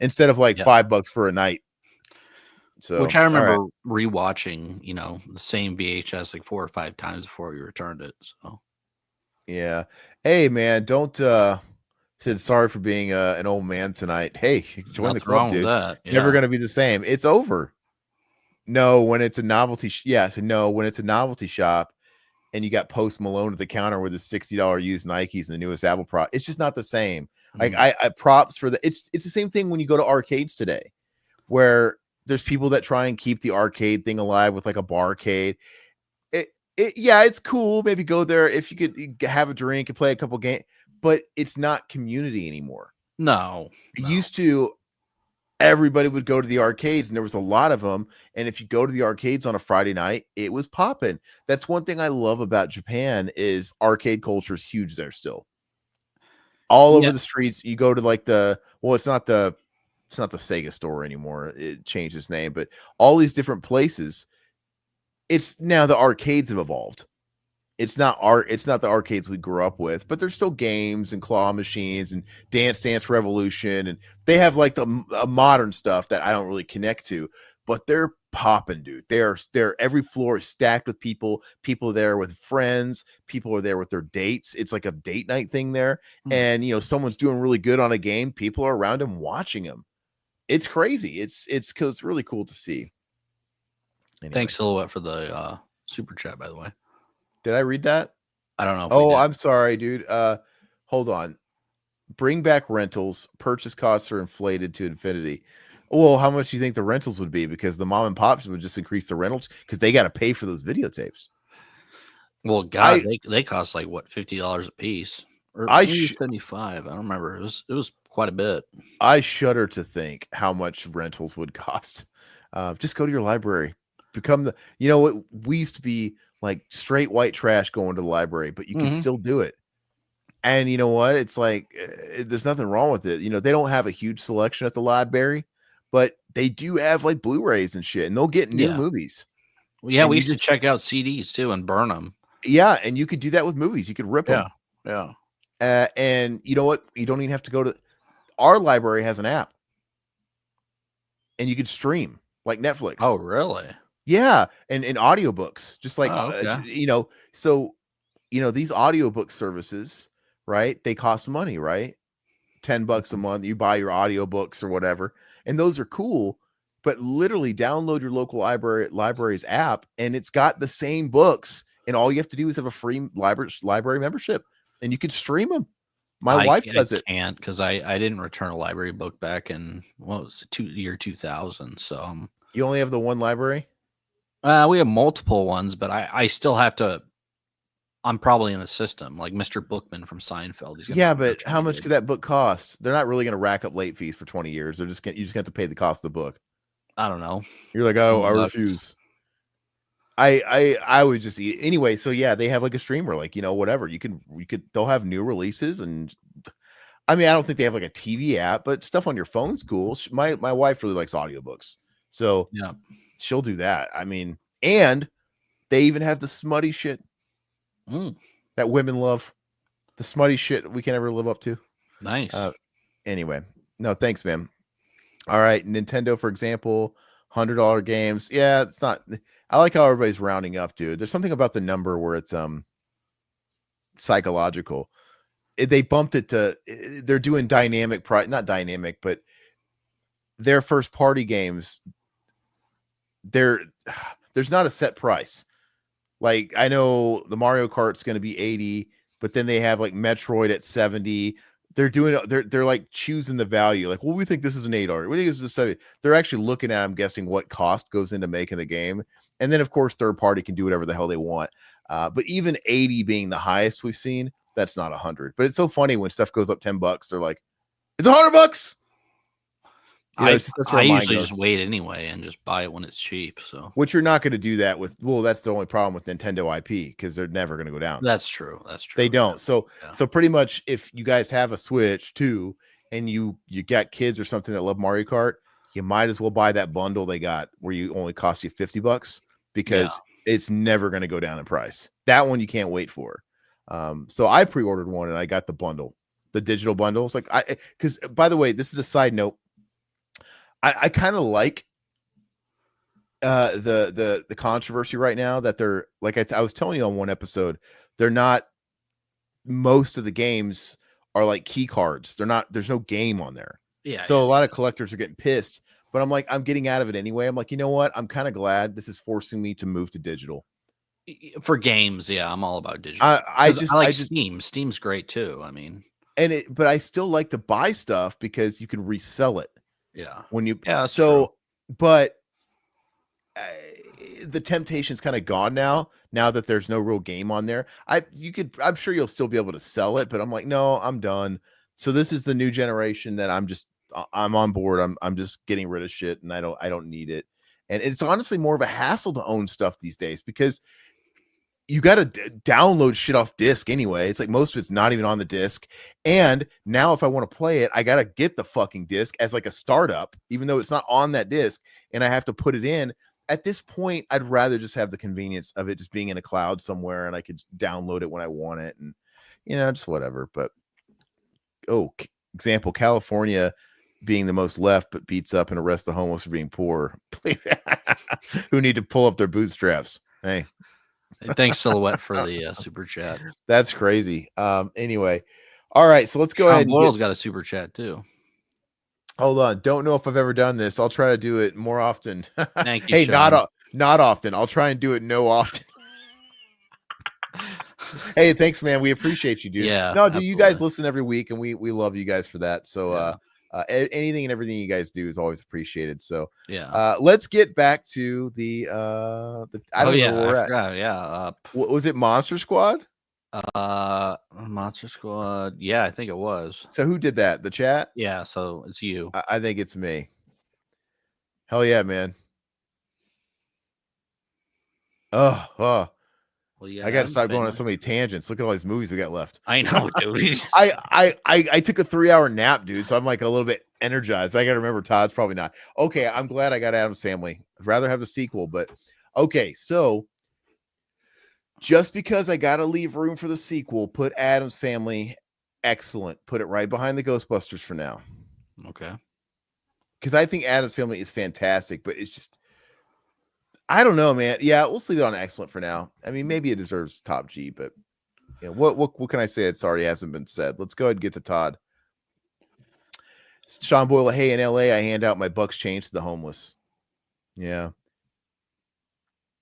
instead of like $5 for a night. So, which I remember rewatching, the same VHS like 4 or 5 times before we returned it. So yeah. Hey man, don't said sorry for being an old man tonight. Hey, join the club, dude. Never gonna be the same. It's over. No, when it's a novelty, when it's a novelty shop, and you got Post Malone at the counter with his $60 used Nikes and the newest Apple product, it's just not the same. Like I props for it's the same thing when you go to arcades today, where there's people that try and keep the arcade thing alive with like a barcade. It's cool. Maybe go there if you could have a drink and play a couple games. But it's not community anymore. No. It used to, everybody would go to the arcades and there was a lot of them. And if you go to the arcades on a Friday night, it was popping. That's one thing I love about Japan is arcade culture is huge there still. All over the streets, you go to like it's not the Sega store anymore. It changed its name, but all these different places, it's now the arcades have evolved. It's not the arcades we grew up with, but there's still games and claw machines and Dance Dance Revolution, and they have like the modern stuff that I don't really connect to, but they're popping, dude. They're every floor is stacked with people. People are there with friends. People are there with their dates. It's like a date night thing there, and someone's doing really good on a game. People are around him watching him. It's crazy. It's really cool to see. Anyway. Thanks, Silhouette, for the super chat, by the way. Did I read that? I don't know. Oh, I'm sorry, dude. Hold on. Bring back rentals. Purchase costs are inflated to infinity. Well, how much do you think the rentals would be? Because the mom and pops would just increase the rentals because they got to pay for those videotapes. Well, God, they cost like what, $50 a piece, or maybe 75. I don't remember. It was quite a bit. I shudder to think how much rentals would cost. Just go to your library, become the. You know what, we used to be like straight white trash going to the library, but you can still do it. And you know what? It's like there's nothing wrong with it. You know, they don't have a huge selection at the library, but they do have like Blu-rays and shit, and they'll get new movies. Well, yeah, and we used to check out CDs too and burn them. Yeah, and you could do that with movies. You could rip them. Yeah. And you know what? You don't even have to go to. Our library has an app, and you could stream like Netflix. Oh, really? Yeah, and audiobooks, just like okay. So these audiobook services, right? They cost money, right? $10 a month. You buy your audiobooks or whatever, and those are cool. But literally, download your local library's app, and it's got the same books. And all you have to do is have a free library membership, and you can stream them. My wife does it. I can't because I didn't return a library book back in what was it, year 2000. So you only have the one library. We have multiple ones, but I still have to. I'm probably in the system, like Mr. Bookman from Seinfeld. Yeah, but how much could that book cost? They're not really going to rack up late fees for 20 years. You just have to pay the cost of the book. I don't know. You're like, oh, I refuse. I would just eat anyway. So yeah, they have like a streamer, like, whatever they'll have new releases. And I mean, I don't think they have like a TV app, but stuff on your phone's cool. My wife really likes audiobooks, so yeah, she'll do that. I mean, and they even have the smutty shit that women love, the smutty shit we can never live up to. Nice. Anyway, no, thanks, man. All right, Nintendo, for example, $100 games. Yeah, it's not. I like how everybody's rounding up, dude. There's something about the number where it's psychological. They bumped it to. They're doing dynamic price, not dynamic, but their first party games. There's not a set price. Like, I know the Mario Kart's going to be 80, but then they have like Metroid at 70. They're like choosing the value. Like, well, we think this is an $8. We think this is a 7. They're actually looking at, I'm guessing, what cost goes into making the game. And then, of course, third party can do whatever the hell they want. But even 80 being the highest we've seen, that's not 100. But it's so funny when stuff goes up $10, they're like, it's $100. I usually just wait anyway and just buy it when it's cheap. So, which you're not going to do that with. Well, that's the only problem with Nintendo IP, because they're never going to go down. That's true. They don't. So pretty much, if you guys have a Switch too, and you got kids or something that love Mario Kart, you might as well buy that bundle they got where you only cost you $50, because it's never going to go down in price. That one you can't wait for. So I pre-ordered one and I got the bundle, the digital bundle. It's like because by the way, this is a side note. I kind of like the controversy right now that they're like I was telling you on one episode, they're not. Most of the games are like key cards. They're not. There's no game on there. Yeah. So a lot of collectors are getting pissed. But I'm like, I'm getting out of it anyway. I'm like, you know what? I'm kind of glad this is forcing me to move to digital. For games, yeah, I'm all about digital. I like Steam. Steam's great too. I mean, but I still like to buy stuff because you can resell it. Yeah. When you true. But the temptation's kind of gone now that there's no real game on there. I'm sure you'll still be able to sell it, but I'm like, no, I'm done. So this is the new generation that I'm on board. I'm just getting rid of shit, and I don't need it. And it's honestly more of a hassle to own stuff these days because you got to download shit off disc anyway. It's like most of it's not even on the disc. And now if I want to play it, I got to get the fucking disc as like a startup, even though it's not on that disc, and I have to put it in. At this point, I'd rather just have the convenience of it just being in a cloud somewhere, and I could download it when I want it, and just whatever. But example, California being the most left but beats up and arrests the homeless for being poor who need to pull up their bootstraps. Hey, thanks Silhouette for the super chat. That's crazy. Anyway, all right, so let's go ahead. Boyle's got a super chat too. Hold on, don't know if I've ever done this. I'll try to do it more often. Thank you. Hey, Sean. Not often. I'll try and do it no often. Hey, thanks, man. We appreciate you, dude. Yeah. No, do you guys listen every week, and we love you guys for that. So Anything and everything you guys do is always appreciated. So Yeah. let's get back to the I don't know where I we're at. forgot. Yeah. Was it Monster Squad? Monster Squad. Yeah, I think it was. So who did that? The chat? Yeah, so it's you. I think it's me. Hell yeah, man. Oh, Well, yeah, I got to stop going on so many tangents. Look at all these movies we got left. I know, dude. I took a 3-hour nap, dude. So I'm like a little bit energized. But I got to remember Todd's probably not. Okay, I'm glad I got Adam's Family. I'd rather have the sequel, but okay. So just because I got to leave room for the sequel, put Adam's Family excellent. Put it right behind the Ghostbusters for now. Okay. Because I think Adam's Family is fantastic, but it's just I don't know, man. Yeah, we'll leave it on excellent for now. I mean, maybe it deserves top G, but yeah, what can I say? It's already hasn't been said. Let's go ahead and get to Todd. Sean Boyle, hey, in LA, I hand out my bucks change to the homeless. Yeah.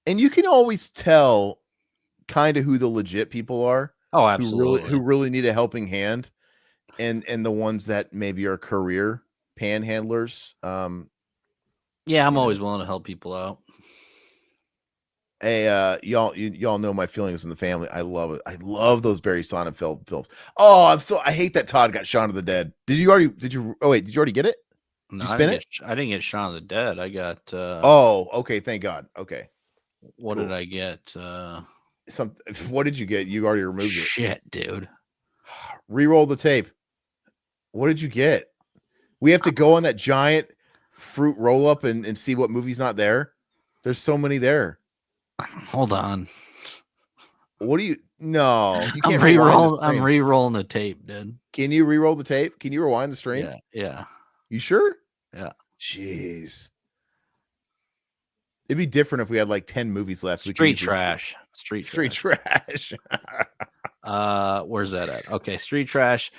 And you can always tell kind of who the legit people are. Oh, absolutely. Who really need a helping hand, and the ones that maybe are career panhandlers. Yeah, I'm always willing to help people out. Hey, y'all know my feelings in the family. I love it. I love those Barry Sonnenfeld films. Oh, I hate that Todd got Shaun of the Dead. Did you already get it? No, I didn't get Shaun of the Dead. I got oh, okay, thank God. Okay. What Cool. did I get? What did you get? You already removed it. Shit, dude. Reroll the tape. What did you get? We have to go on that giant fruit roll up and see what movie's not there. There's so many there. Hold on. What do you? No, you can't. I'm re-rolling the tape, dude. Can you re-roll the tape? Can you rewind the stream? Yeah. You sure? Yeah. Jeez. It'd be different if we had like 10 movies left. Street trash. Street trash. Where's that at? Okay, Street Trash.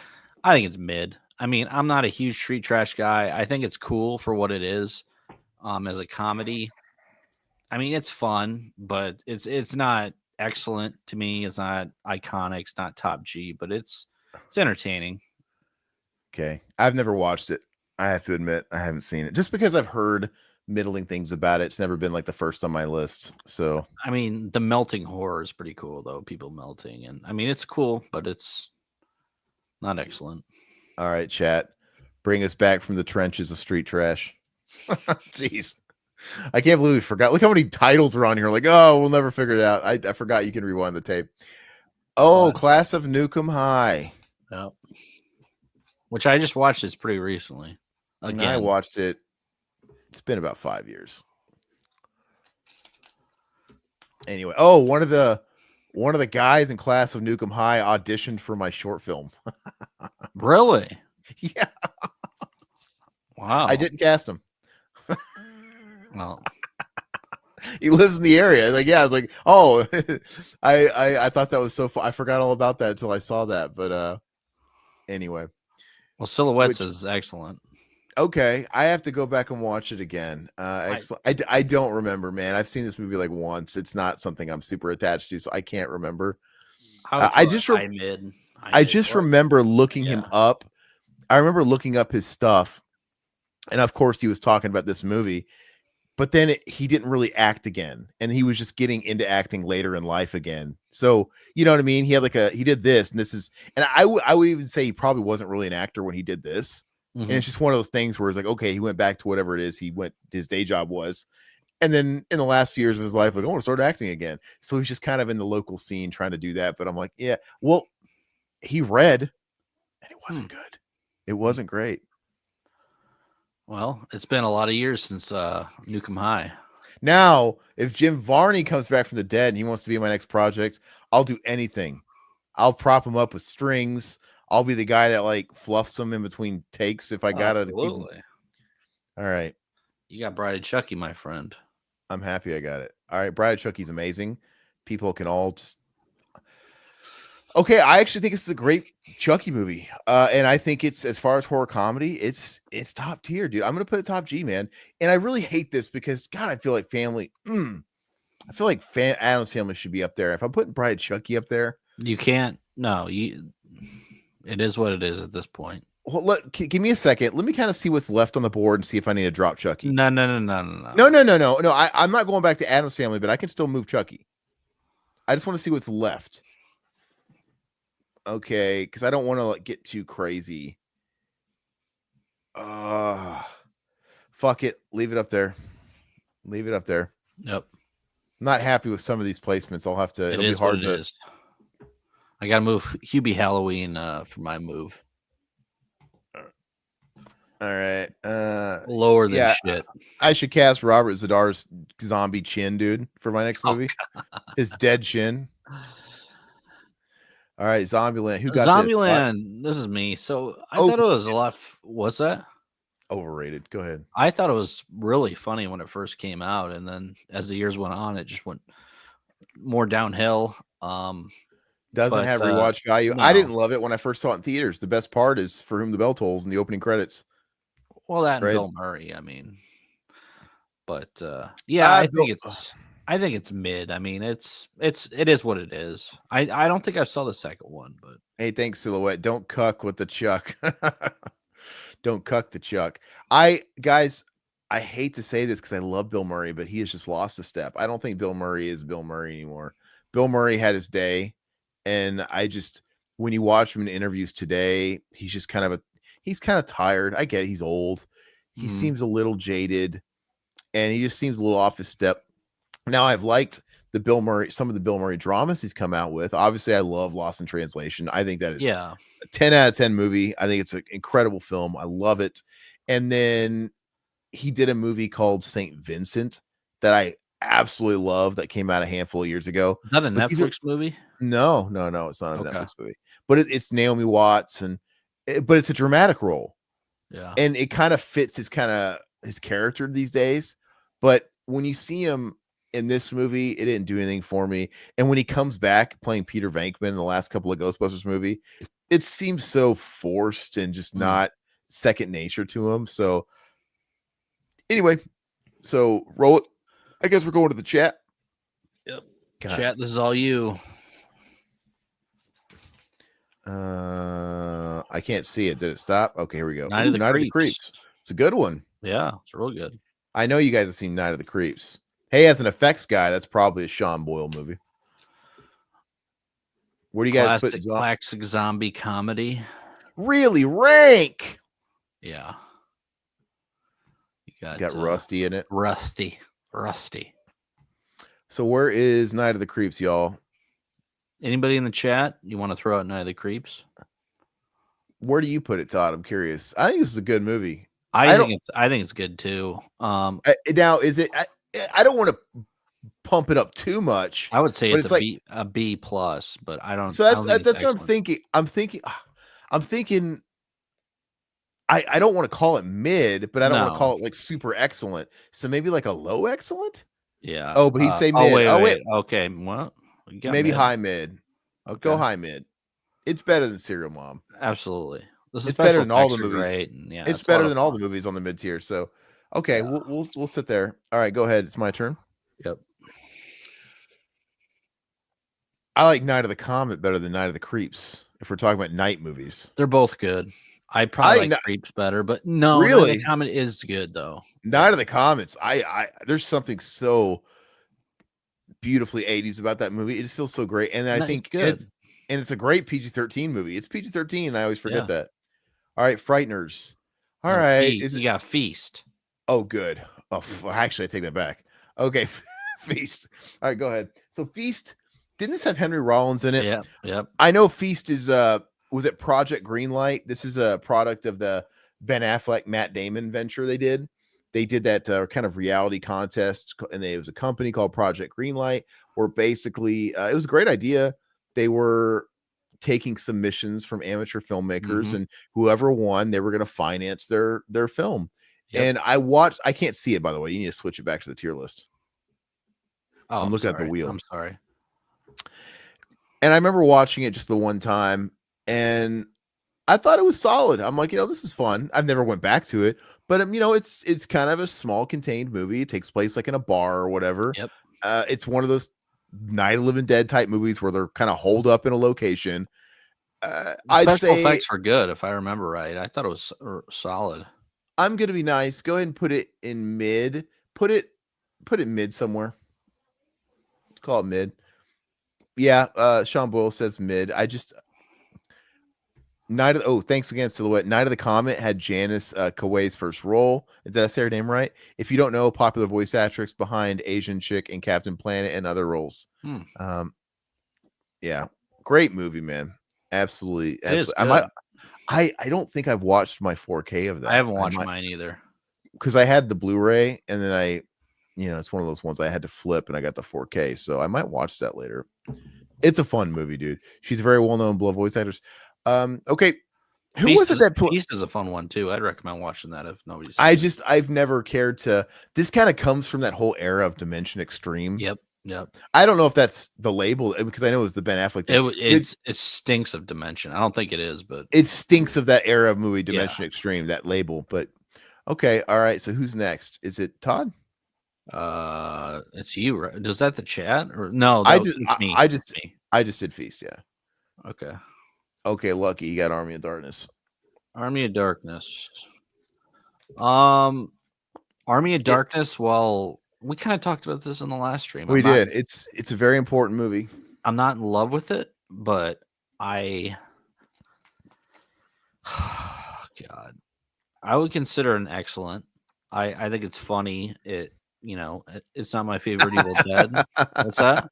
I think it's mid. I mean, I'm not a huge Street Trash guy. I think it's cool for what it is. As a comedy. I mean, it's fun, but it's not excellent to me. It's not iconic. It's not top G, but it's entertaining. Okay. I've never watched it. I have to admit, I haven't seen it. Just because I've heard middling things about it. It's never been like the first on my list. So I mean, the melting horror is pretty cool though. People melting, and I mean, it's cool, but it's not excellent. All right, chat. Bring us back from the trenches of Street Trash. Jeez. I can't believe we forgot. Look how many titles are on here. Like, oh, we'll never figure it out. I forgot you can rewind the tape. Oh, Class of Nukem High. Yeah. Which I just watched this pretty recently. Again. I watched it. It's been about 5 years. Anyway, oh, one of the guys in Class of Nukem High auditioned for my short film. Really? Yeah. Wow. I didn't cast him. Well, he lives in the area. Like, yeah, I was like, oh, I thought that was so fun. I forgot all about that until I saw that. But anyway. Well, Silhouettes is excellent. Okay, I have to go back and watch it again. Excellent. I don't remember, man. I've seen this movie like once. It's not something I'm super attached to, so I can't remember. I just remember looking him up. I remember looking up his stuff, and of course, he was talking about this movie. But then he didn't really act again, and he was just getting into acting later in life again. So you know what I mean? He had he did this, and this is, and I would even say he probably wasn't really an actor when he did this. Mm-hmm. And it's just one of those things where it's like, okay, he went back to whatever it is his day job was, and then in the last few years of his life, like, I want to start acting again. So he's just kind of in the local scene trying to do that. But I'm like, yeah, well, he read, and it wasn't good. It wasn't great. Well, it's been a lot of years since Nukem High. Now, if Jim Varney comes back from the dead and he wants to be in my next project, I'll do anything. I'll prop him up with strings. I'll be the guy that like fluffs him in between takes if I gotta. Absolutely. All right. You got Bride of Chucky, my friend. I'm happy I got it. All right. Bride of Chucky's amazing. People can all just. Okay, I actually think it's a great Chucky movie, and I think it's, as far as horror comedy, it's top tier, dude. I'm gonna put it top G, man. And I really hate this because, God, I feel like Family. I feel like Addams Family should be up there. If I'm putting Bride of Chucky up there, you can't. No, it is what it is at this point. Give me a second. Let me kind of see what's left on the board and see if I need to drop Chucky. No. No. I'm not going back to Adam's Family, but I can still move Chucky. I just want to see what's left. Okay, because I don't want to like get too crazy. Fuck it. Leave it up there. Leave it up there. Yep. I'm not happy with some of these placements. I'll have to. It It'll is be hard what it to. is. I gotta move Hubie Halloween for my move. All right. Lower than yeah, shit. I should cast Robert Zadar's zombie chin, dude, for my next movie. His dead chin. All right, Zombieland. Who got Zombieland? This is me. So I thought it was a lot. What's that? Overrated. Go ahead. I thought it was really funny when it first came out, and then as the years went on, it just went more downhill. Doesn't have rewatch value. no. I didn't love it when I first saw it in theaters. The best part is For Whom the Bell Tolls in the opening credits. Well, that and Right. Bill Murray. I mean, but yeah, I think it's mid. I mean, it is what it is. I don't think I saw the second one, but Hey, thanks, Silhouette. Don't cuck with the Chuck. Don't cuck the Chuck. Guys, I hate to say this because I love Bill Murray, but he has just lost a step. I don't think Bill Murray is Bill Murray anymore. Bill Murray had his day, and when you watch him in interviews today, he's kind of tired. I get it, he's old. He seems a little jaded, and he just seems a little off his step. Now, I've liked some of the Bill Murray dramas he's come out with. Obviously, I love Lost in Translation. I think that is a 10 out of 10 movie. I think it's an incredible film. I love it. And then he did a movie called St. Vincent that I absolutely love that came out a handful of years ago. Is that a Netflix movie? No, it's not a Netflix movie. But it's Naomi Watts, but it's a dramatic role. Yeah. And it kind of fits his character these days. But when you see him in this movie, it didn't do anything for me. And when he comes back playing Peter Venkman in the last couple of Ghostbusters movie, it seems so forced and just not second nature to him. So anyway, roll it. I guess we're going to the chat. Yep. God. Chat, this is all you. I can't see it. Did it stop? Okay, here we go. Night of the Creeps. It's a good one. Yeah, it's real good. I know you guys have seen Night of the Creeps. Hey, as an effects guy, that's probably a Sean Boyle movie. Where do you guys put classic zombie comedy? Really rank? Yeah. You got Rusty in it. Rusty. So where is Night of the Creeps, y'all? Anybody in the chat? You want to throw out Night of the Creeps? Where do you put it, Todd? I'm curious. I think this is a good movie. I think it's good too. Now is it? I don't want to pump it up too much. I would say it's a B plus, but I don't. So that's what I'm thinking. I'm thinking. I don't want to call it mid, but I don't want to call it like super excellent. So maybe like a low excellent. Yeah. Oh, but he'd say mid. Wait. Okay. Well, maybe high mid. Okay. Go high mid. It's better than Serial Mom. Absolutely. It's better than all the movies. Great, yeah, it's better than all the movies on the mid tier. So, okay, yeah. we'll sit there. All right, go ahead. It's my turn. Yep. I like Night of the Comet better than Night of the Creeps. If we're talking about night movies, they're both good. I probably like Creeps better, but no, really, Night of the Comet is good though. Night of the Comets. I there's something so beautifully 80s about that movie. It just feels so great, and I think it's a great PG-13 movie. It's PG-13, and I always forget that. All right, Frighteners. All right, you got Feast. Oh, good. Oh, actually, I take that back. Okay, Feast. All right, go ahead. So Feast, didn't this have Henry Rollins in it? Yeah, yep. I know Feast is was it Project Greenlight? This is a product of the Ben Affleck, Matt Damon venture they did. They did that kind of reality contest, and it was a company called Project Greenlight, where basically it was a great idea. They were taking submissions from amateur filmmakers, and whoever won, they were going to finance their film. Yep. And I can't see it, by the way. You need to switch it back to the tier list. Oh, I'm looking at the wheel. I'm sorry. And I remember watching it just the one time, and I thought it was solid. I'm like, this is fun. I've never went back to it, but it's kind of a small contained movie. It takes place like in a bar or whatever. Yep. It's one of those Night of the Living Dead type movies where they're kind of holed up in a location. I'd Special say effects were good, if I remember right. I thought it was solid. I'm gonna be nice. Go ahead and put it in mid. Put it mid somewhere. Let's call it mid. Yeah, Sean Boyle says mid. I just thanks again, Silhouette. Night of the Comet had Janice Kawai's first role. Did I say her name right? If you don't know, popular voice actress behind Asian Chick and Captain Planet and other roles. Yeah, great movie, man. Absolutely. It is I don't think I've watched my 4K of that. I haven't watched mine either. Because I had the Blu-ray and then it's one of those ones I had to flip and I got the 4K. So I might watch that later. It's a fun movie, dude. She's a very well-known voice actress. Okay. Who was it that Feast is a fun one too. I'd recommend watching that if nobody's I've never cared to. This kind of comes from that whole era of Dimension Extreme. Yep. I don't know if that's the label because I know it was the Ben Affleck thing. It stinks of Dimension. I don't think it is, but it stinks of that era of movie Dimension Extreme, that label. But okay, all right. So who's next? Is it Todd? It's you, right? Does that the chat or no? It's me. I just did Feast, yeah. Okay, Lucky, you got Army of Darkness. Army of Darkness. Army of Darkness. Well, we kind of talked about this in the last stream. We did. It's a very important movie. I'm not in love with it, but God, I would consider it excellent. I think it's funny. It's not my favorite Evil Dead. What's that?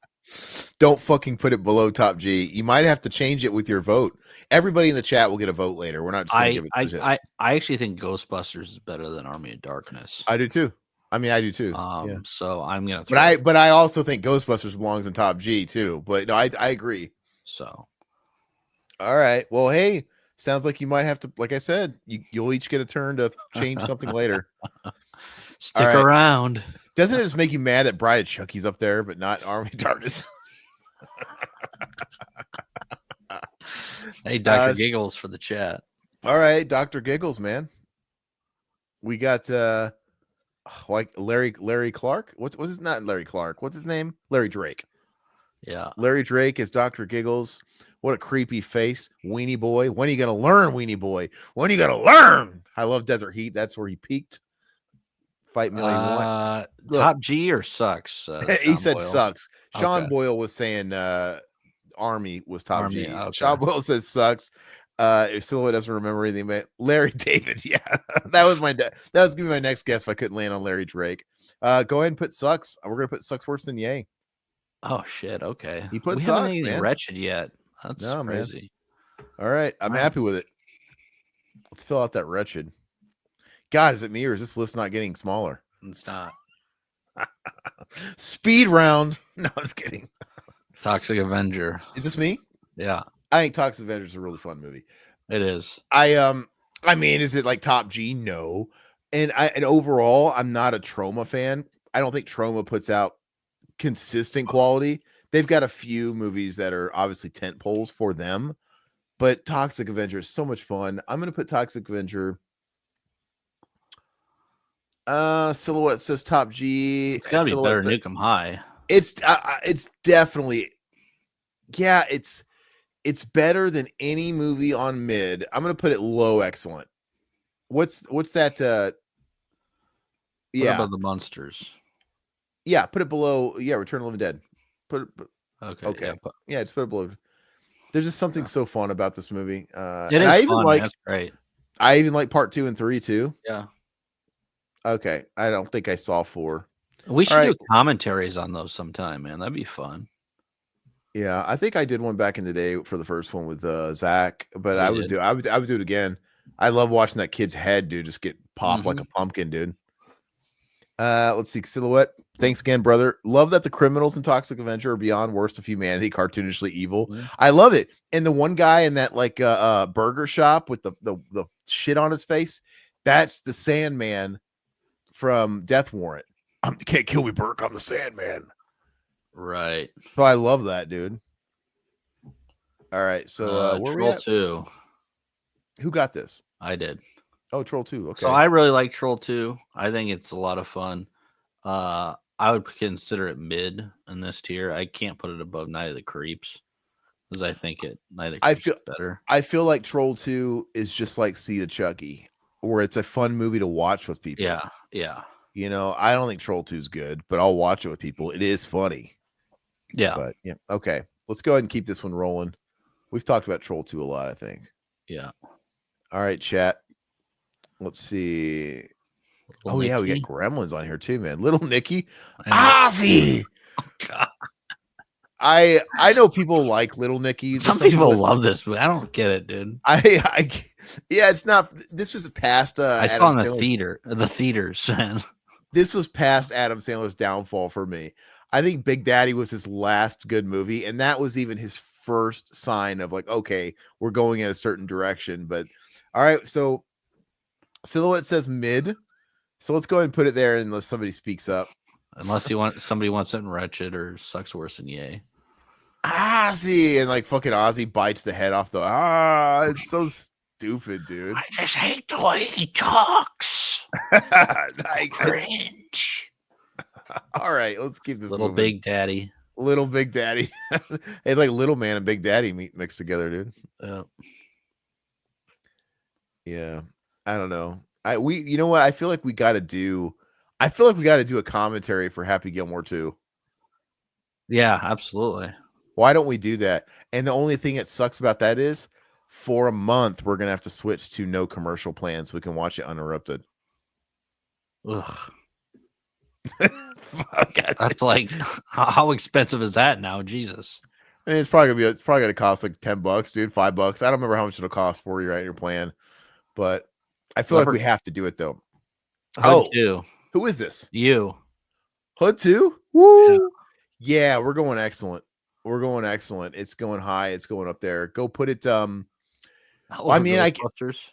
Don't fucking put it below Top G. You might have to change it with your vote. Everybody in the chat will get a vote later. We're not just going to give it. I actually think Ghostbusters is better than Army of Darkness. I do too. I do too. Yeah. So I'm gonna. But I also think Ghostbusters belongs in Top G too. But no, I agree. So, all right. Well, hey, sounds like you might have to. Like I said, you'll each get a turn to change something later. Stick around. Doesn't it just make you mad that Bride of Chucky's up there, but not Army of Darkness? Hey, Dr. Giggles for the chat. All right, Dr. Giggles, man. We got like Larry Clark. What's his not Larry Clark? What's his name? Larry Drake. Yeah. Larry Drake is Dr. Giggles. What a creepy face. Weenie Boy. When are you gonna learn, Weenie Boy? When are you gonna learn? I love Desert Heat. That's where he peaked. Fight Million One. Top G or sucks? He said Boyle. Sucks. Sean Boyle was saying Army was Top G. Okay. Sean Boyle says Sucks. Silhouette doesn't remember anything, but Larry David. Yeah, that was gonna be my next guess if I couldn't land on Larry Drake. Go ahead and put Sucks. We're gonna put Sucks worse than Yay. Oh shit. Okay. He put we Sucks, haven't even man. Wretched yet. That's crazy. Man. All right, I'm happy with it. Let's fill out that Wretched. God, is it me or is this list not getting smaller? It's not. Speed round. No, I'm just kidding. Toxic Avenger. Is this me? Yeah. I think Toxic Avenger is a really fun movie. It is. I mean, is it like Top G? No. And overall, I'm not a Troma fan. I don't think Troma puts out consistent quality. They've got a few movies that are obviously tent poles for them, but Toxic Avenger is so much fun. I'm going to put Toxic Avenger. Silhouette says Top G. It's gotta be better than Nukem High. It's definitely, yeah, it's better than any movie on mid. I'm gonna put it low excellent. What's that? What about the Monsters? Yeah, put it below. Yeah, Return of the Living Dead. Okay. Yeah, just put it below. There's just something so fun about this movie. It is fun. That's great. I even like part 2 and 3 too. Yeah. Okay, I don't think I saw 4. We should do commentaries on those sometime, man. That'd be fun. Yeah, I think I did one back in the day for the first one with Zach, but I would do it again. I love watching that kid's head, dude, just get popped like a pumpkin, dude. Let's see, Silhouette. Thanks again, brother. Love that the criminals in Toxic Avenger are beyond worst of humanity, cartoonishly evil. I love it. And the one guy in that like burger shop with the shit on his face, that's the Sandman from Death Warrant. You can't kill me, Burke. I'm the Sandman. Right. So I love that, dude. All right. So where Troll 2. Who got this? I did. Oh, Troll 2. Okay. So I really like Troll 2. I think it's a lot of fun. I would consider it mid in this tier. I can't put it above Night of the Creeps. because I think I I think feel it's better. I feel like Troll 2 is just like Seed of Chucky, where it's a fun movie to watch with people. Yeah, yeah, You know, I don't think Troll 2 is good, but I'll watch it with people. It is funny. yeah, But yeah, okay. Let's go ahead and keep this one rolling. We've talked about Troll 2 a lot, I think. yeah. All right, chat. Let's see. Little Yeah, we got Nicky. Gremlins on here too, man. Little Nicky. I Ozzy. know. God. I know people like Little Nicky. There's Some people that- love this movie. I don't get it, dude. Yeah, it's not. This was past. I saw Adam in the Sandler's- theaters, man. This was past Adam Sandler's downfall for me. I think Big Daddy was his last good movie, and that was even his first sign of like, okay, we're going in a certain direction. But all right, so Silhouette says mid. So let's go ahead and put it there unless somebody speaks up. Unless somebody wants something wretched or sucks worse than yay. Ozzy, and like fucking Ozzy bites the head off the it's so stupid, dude. I just hate the way he talks. Like, Cringe. all right, let's keep this Little moving. Big Daddy. Little Big Daddy. It's like Little Man and Big Daddy mixed together, dude. Yeah, I don't know. You know what? I feel like we got to do a commentary for Happy Gilmore 2. Yeah, absolutely. Why don't we do that? And the only thing that sucks about that is for a month we're gonna have to switch to no commercial plans so we can watch it uninterrupted. Ugh. Fuck, That's like how expensive is that now? Jesus. I mean, it's probably gonna cost like $10, dude, $5. I don't remember how much it'll cost for you right in your plan, but I feel like we have to do it though. Hood 2. Who is this? You. Hood 2? Woo! Yeah, we're going excellent. We're going excellent. It's going high. It's going up there. Go put it. I mean, Ghostbusters.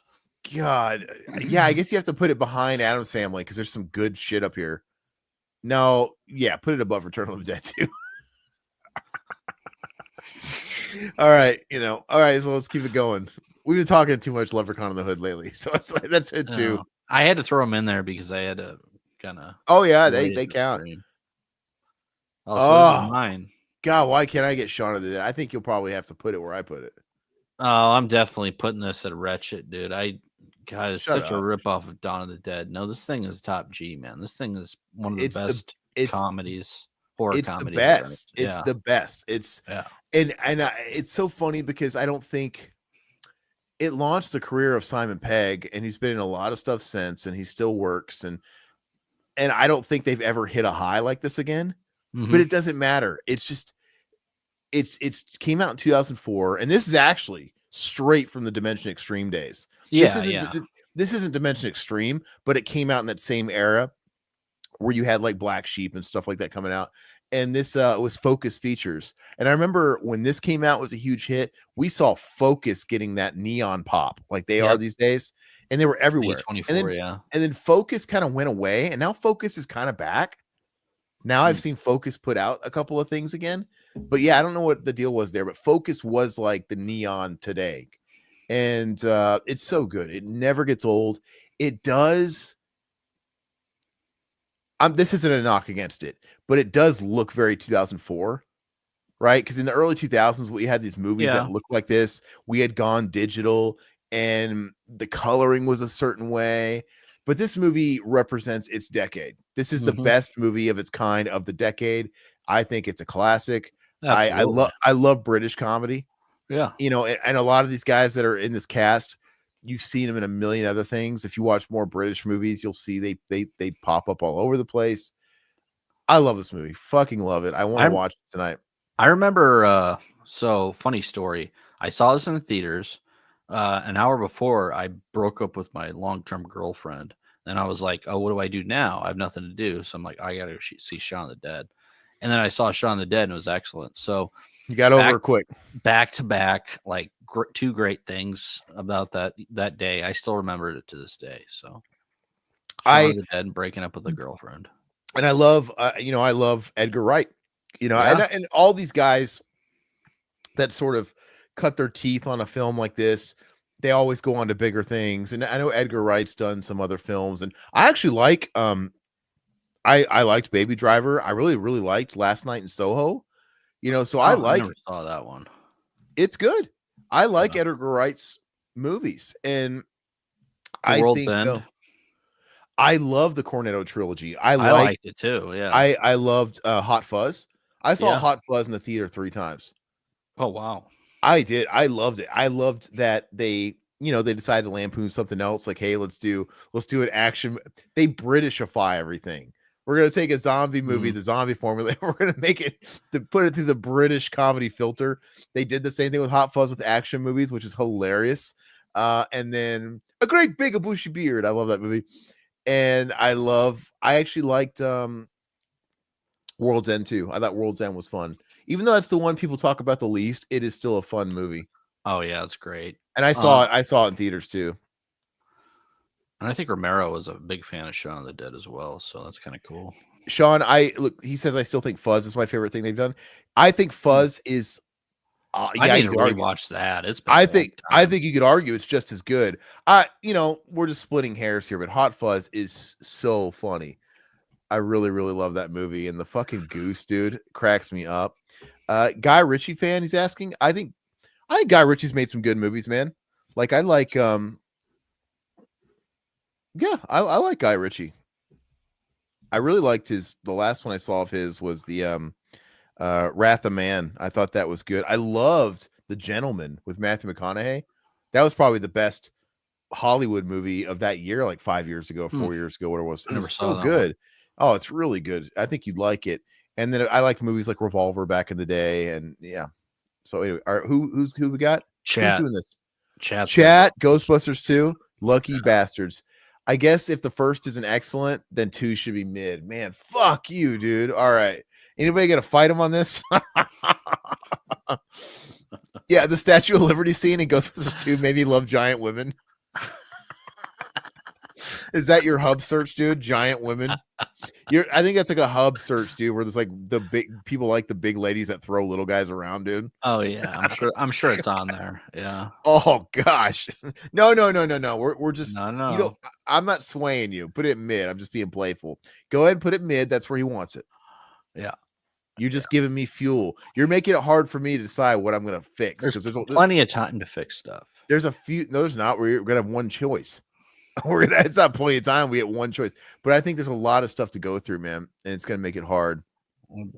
God, yeah. I guess you have to put it behind Adam's Family because there's some good shit up here. No, yeah, put it above Return of the Dead too. All right, all right. So let's keep it going. We've been talking too much Leprechaun in the Hood lately, so that's it too. I had to throw them in there because I had to kind of. Oh yeah, they count. Oh, so those are mine. God, why can't I get Shaun of the Dead? I think you'll probably have to put it where I put it. Oh, I'm definitely putting this at Wretched, dude. God, it's such a ripoff of Dawn of the Dead. No, this thing is top G, man. This thing is one of the best comedies, horror comedies. It's the best. It's and it's so funny because I don't think it launched the career of Simon Pegg, and he's been in a lot of stuff since, and he still works, and I don't think they've ever hit a high like this again. Mm-hmm. But it doesn't matter. It's just it's came out in 2004, and this is actually straight from the Dimension Extreme days. This isn't Dimension Extreme, but it came out in that same era where you had like Black Sheep and stuff like that coming out. And this was Focus Features. And I remember when this came out, it was a huge hit. We saw Focus getting that neon pop like they are these days, and they were everywhere. A24, and then Focus kind of went away, and now Focus is kind of back. Now I've seen Focus put out a couple of things again, but yeah, I don't know what the deal was there, but Focus was like the neon today. And it's so good. It never gets old. It does. This isn't a knock against it, but it does look very 2004, right? Because in the early 2000s, we had these movies that looked like this. We had gone digital and the coloring was a certain way. But this movie represents its decade. This is the best movie of its kind of the decade. I think it's a classic. I love British comedy. Yeah. And a lot of these guys that are in this cast, you've seen them in a million other things. If you watch more British movies, you'll see they pop up all over the place. I love this movie. Fucking love it. I want to watch it tonight. I remember so funny story. I saw this in the theaters. An hour before, I broke up with my long-term girlfriend, and I was like, "Oh, what do I do now? I have nothing to do." So I'm like, "I gotta see Shaun of the Dead," and then I saw Shaun of the Dead, and it was excellent. So you got over it quick, back to back, like two great things about that day. I still remember it to this day. So Shaun of the Dead and breaking up with a girlfriend, and I love, I love Edgar Wright, and all these guys that sort of cut their teeth on a film like this, they always go on to bigger things. And I know Edgar Wright's done some other films, and I actually like I liked Baby Driver. I really liked Last Night in Soho, so I never saw that one. It's good. I like Yeah. Edgar Wright's movies, and The I World's think End. I love the Cornetto trilogy. I liked it too. Yeah. I loved Hot Fuzz. I saw Yeah. Hot Fuzz in the theater 3 times. Oh wow. I did. I loved it. I loved that they decided to lampoon something else. Like, hey, let's do an action. They Britishify everything. We're gonna take a zombie movie, the zombie formula, and we're gonna make it to put it through the British comedy filter. They did the same thing with Hot Fuzz with action movies, which is hilarious. And then A Great Big a Bushy Beard. I love that movie. And I actually liked World's End too. I thought World's End was fun. Even though that's the one people talk about the least, it is still a fun movie. Oh yeah, it's great. And I saw it in theaters too. And I think Romero was a big fan of Shaun of the Dead as well, so that's kind of cool. Sean, he says I still think Fuzz is my favorite thing they've done. I think Fuzz is I need to rewatch that. It's been I think you could argue it's just as good. We're just splitting hairs here, but Hot Fuzz is so funny. I really, really love that movie, and the fucking goose dude cracks me up. Guy Ritchie fan, he's asking. I think Guy Ritchie's made some good movies, man. Like I like I like Guy Ritchie. I really liked the last one I saw of his was the Wrath of Man. I thought that was good. I loved The Gentleman with Matthew McConaughey. That was probably the best Hollywood movie of that year, like 5 years ago, 4 years ago, whatever it was. It was so good. Oh, it's really good. I think you'd like it. And then I liked movies like Revolver back in the day. And yeah. So anyway, who we got? Chat. Who's doing this? Chat. Ghostbusters 2. Lucky bastards. I guess if the first isn't excellent, then 2 should be mid. Man, fuck you, dude. All right. Anybody gonna fight him on this? Yeah, the Statue of Liberty scene in Ghostbusters 2 made me love giant women. Is that your hub search, dude? Giant women. I think that's like a hub search, dude, where there's like the big people like the big ladies that throw little guys around, dude. Oh yeah, I'm sure it's on there. Yeah. Oh gosh. No. We're just no. I'm not swaying you. Put it mid. I'm just being playful. Go ahead and put it mid. That's where he wants it. Yeah. You're just giving me fuel. You're making it hard for me to decide what I'm gonna fix. There's plenty of time to fix stuff. There's a few. No, there's not. We're gonna have one choice. It's not plenty of time. We get one choice, but I think there's a lot of stuff to go through, man, and it's gonna make it hard.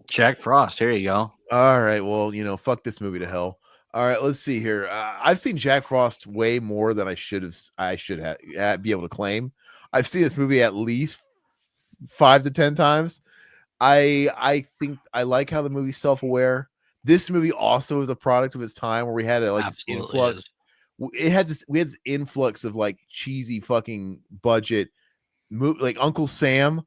Jack Frost. Here you go. All right. Well, fuck this movie to hell. All right. Let's see here. I've seen Jack Frost way more than I should have be able to claim. I've seen this movie at least 5 to 10 times. I think I like how the movie's self-aware. This movie also is a product of its time, where we had this influx. We had this influx of like cheesy fucking budget like Uncle Sam,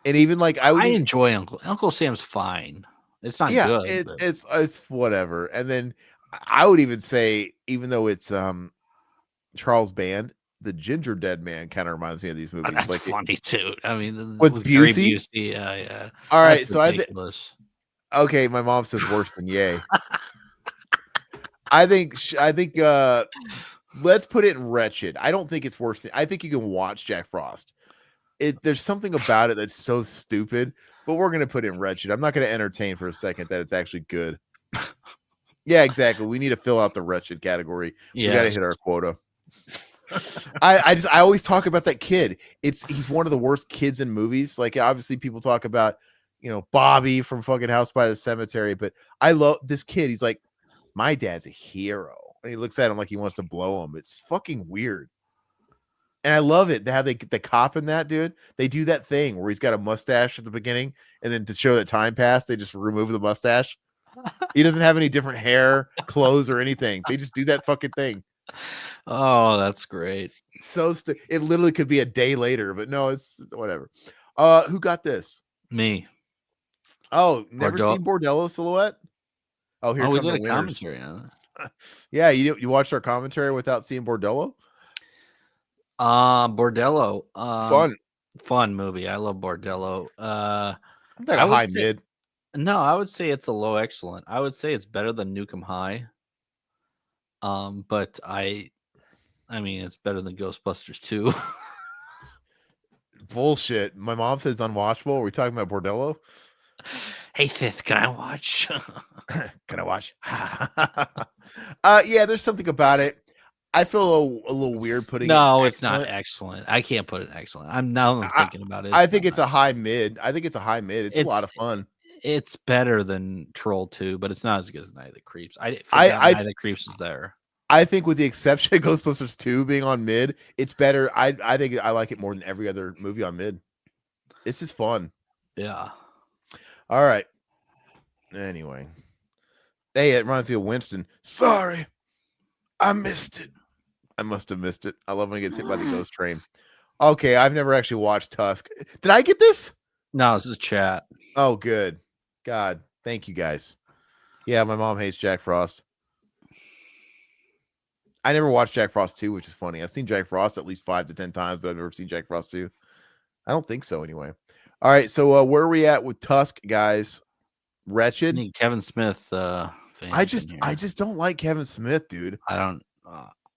and even like I enjoy Uncle Sam's fine. It's not good. It's whatever. And then I would even say, even though it's Charles Band, the Ginger Dead Man kind of reminds me of these movies. That's like funny too. I mean, with Busey. Yeah. All right, so okay, my mom says worse than yay. I think let's put it in wretched. I don't think it's worse. I think you can watch Jack Frost. There's something about it that's so stupid, but we're going to put it in wretched. I'm not going to entertain for a second that it's actually good. Yeah, exactly. We need to fill out the wretched category. We got to hit our quota. I always talk about that kid. He's one of the worst kids in movies. Like, obviously people talk about, Bobby from fucking House by the Cemetery, but I love this kid. He's like, my dad's a hero. And he looks at him like he wants to blow him. It's fucking weird. And I love it. How they get the cop in that, dude. They do that thing where he's got a mustache at the beginning, and then to show that time passed, they just remove the mustache. He doesn't have any different hair, clothes, or anything. They just do that fucking thing. Oh, that's great. So it literally could be a day later, but no, it's whatever. Who got this? Me. Oh, never seen Bordello Silhouette? Oh, here comes we did the a commentary on it. Yeah, you watched our commentary without seeing Bordello? Bordello. Fun movie. I love Bordello. Like a high mid. No, I would say it's a low excellent. I would say it's better than Nukem High. But I mean, it's better than Ghostbusters 2. Bullshit. My mom says it's unwatchable. Are we talking about Bordello? Hey, Sith, can I watch? Can I watch? Yeah, there's something about it. I feel a little weird putting it. No, it's not excellent. excellent. I can't put it excellent. I'm I, thinking about it. I think it's a high mid. I think it's a high mid. It's a lot It's of fun. it's better than Troll 2, but it's not as good as Night of the Creeps. I I- forgot I- Night of the Creeps is there. I think with the exception of Ghostbusters 2 being on mid, it's better. I think I like it more than every other movie on mid. It's just fun. Yeah. All right. Anyway. Hey, it reminds me of Winston. Sorry. I missed it. I must have missed it. I love when he gets hit by the ghost train. Okay, I've never actually watched Tusk. Did I get this? No, this is chat. Oh, good. God, thank you guys. Yeah, my mom hates Jack Frost. I never watched Jack Frost 2, which is funny. I've seen Jack Frost at least 5 to 10 times, but I've never seen Jack Frost 2. I don't think so anyway. All right, so where are we at with Tusk, guys? I Wretched. need Kevin Smith fans I in just here. don't like Kevin Smith, dude. I don't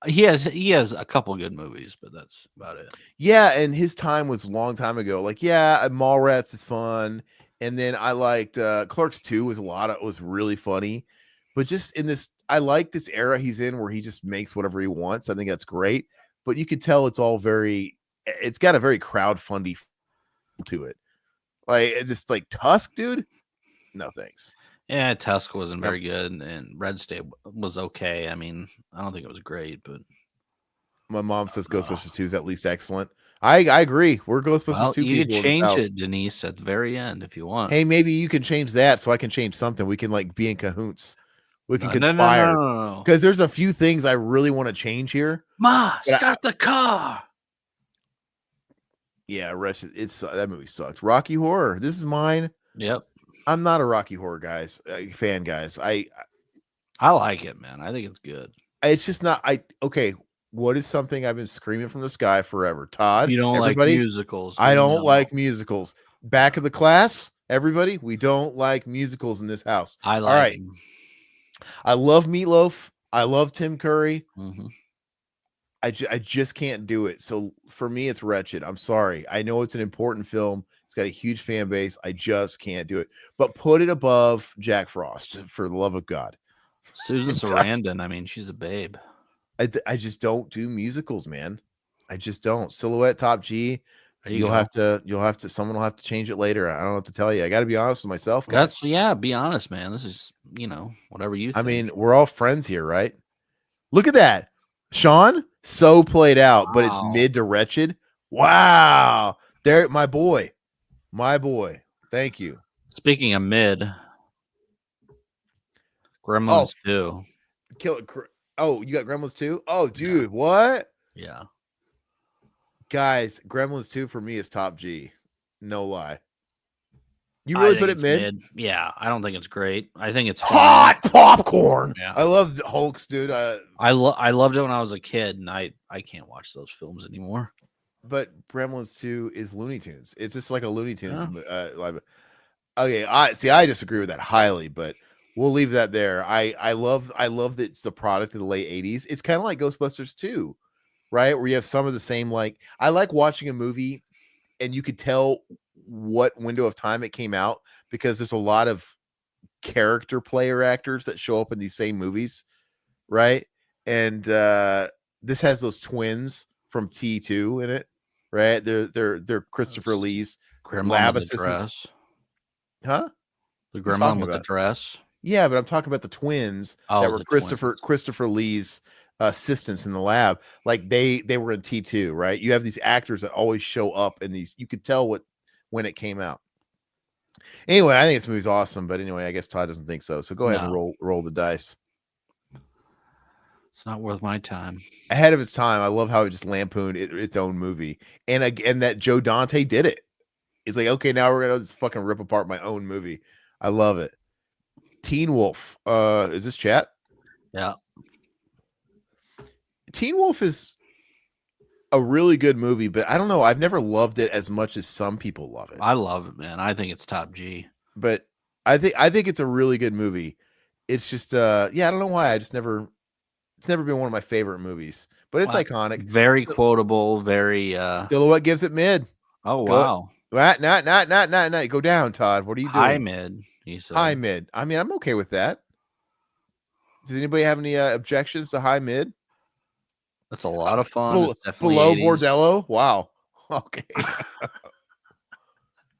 he has a couple good movies, but that's about it. Yeah, and his time was a long time ago. Like, yeah, Mallrats is fun, and then I liked Clerks 2 was really funny. But just in this, I like this era he's in where he just makes whatever he wants. I think that's great. But you could tell it's got a very crowdfundy feel to it. Like it's just like Tusk, dude. No thanks. Yeah, Tusk wasn't very good, and Red State was okay. I mean, I don't think it was great, but My mom says Ghostbusters 2 is at least excellent. I agree. We're Ghostbusters 2 you could people in this change house. it, Denise, at the very end if you want. Hey, maybe you can change that so I can change something. We can like be in cahoots. We can No, conspire. no. Because there's a few things I really want to change here. Ma, But start the car. Yeah, Wretched. That movie sucks. Rocky Horror. This is mine. Yep. I'm not a Rocky Horror fan, guys. I like it, man. I think it's good. It's just not. Okay. What is something I've been screaming from the sky forever? Todd, You don't everybody, like musicals. I we don't know. like musicals. Back of the class, everybody. We don't like musicals in this house. I like All right. them. I love Meatloaf. I love Tim Curry. Mhm. I just can't do it. So for me, it's Wretched. I'm sorry. I know it's an important film. It's got a huge fan base. I just can't do it. But put it above Jack Frost, for the love of God. Susan It sucks. Sarandon. I mean, she's a babe. I just don't do musicals, man. I just don't. Silhouette, Top G. There you You'll go. have to. Someone will have to change it later. I don't know what to tell you. I got to be honest with myself, guys. Be honest, man. This is whatever you think. I mean, we're all friends here, right? Look at that, Sean. So played out, but it's Wow. mid to Wretched. Wow, there, my boy. Thank you. Speaking of mid, Gremlins 2. Oh, you got Gremlins 2? Oh, dude, what? Yeah. Guys, Gremlins 2 for me is top G. No lie. You I really think put it it's mid? Yeah, I don't think it's great. I think it's fun. Hot popcorn. Yeah. I love Hulks, dude. I loved it when I was a kid, and I can't watch those films anymore. But Gremlins 2 is Looney Tunes. It's just like a Looney Tunes. Live. Okay, I disagree with that highly, but we'll leave that there. I love that it's the product of the late 80s. It's kind of like Ghostbusters 2, right? Where you have some of the same, like, I like watching a movie and you could tell what window of time it came out because there's a lot of character player actors that show up in these same movies, right? And this has those twins from T2 in it, right? They're Christopher Lee's Gremlin lab with the assistants. dress. Huh? The What are you talking gremlin with the about? dress. Yeah, but I'm talking about the twins Oh, that were the Christopher Lee's assistants in the lab. Like they were in T2, right? You have these actors that always show up in these. You could tell when it came out. Anyway, I think this movie's awesome, but anyway, I guess Todd doesn't think so. So go ahead and roll the dice. It's not worth my time. Ahead of its time. I love how it just lampooned its own movie, and that Joe Dante did it. It's like, okay, now we're gonna just fucking rip apart my own movie. I love it. Teen Wolf. Is this chat? Yeah. Teen Wolf is a really good movie, but I don't know. I've never loved it as much as some people love it. I love it, man. I think it's top G. But I think it's a really good movie. It's just I don't know why. It's never been one of my favorite movies, but it's iconic. Very quotable, very Silhouette gives it mid. Oh Go, wow. Not. Go down, Todd. What are you doing? High mid. He said. High mid. I mean, I'm okay with that. Does anybody have any objections to high mid? That's a lot of fun. Below, It's definitely below 80s. Bordello? Wow. Okay.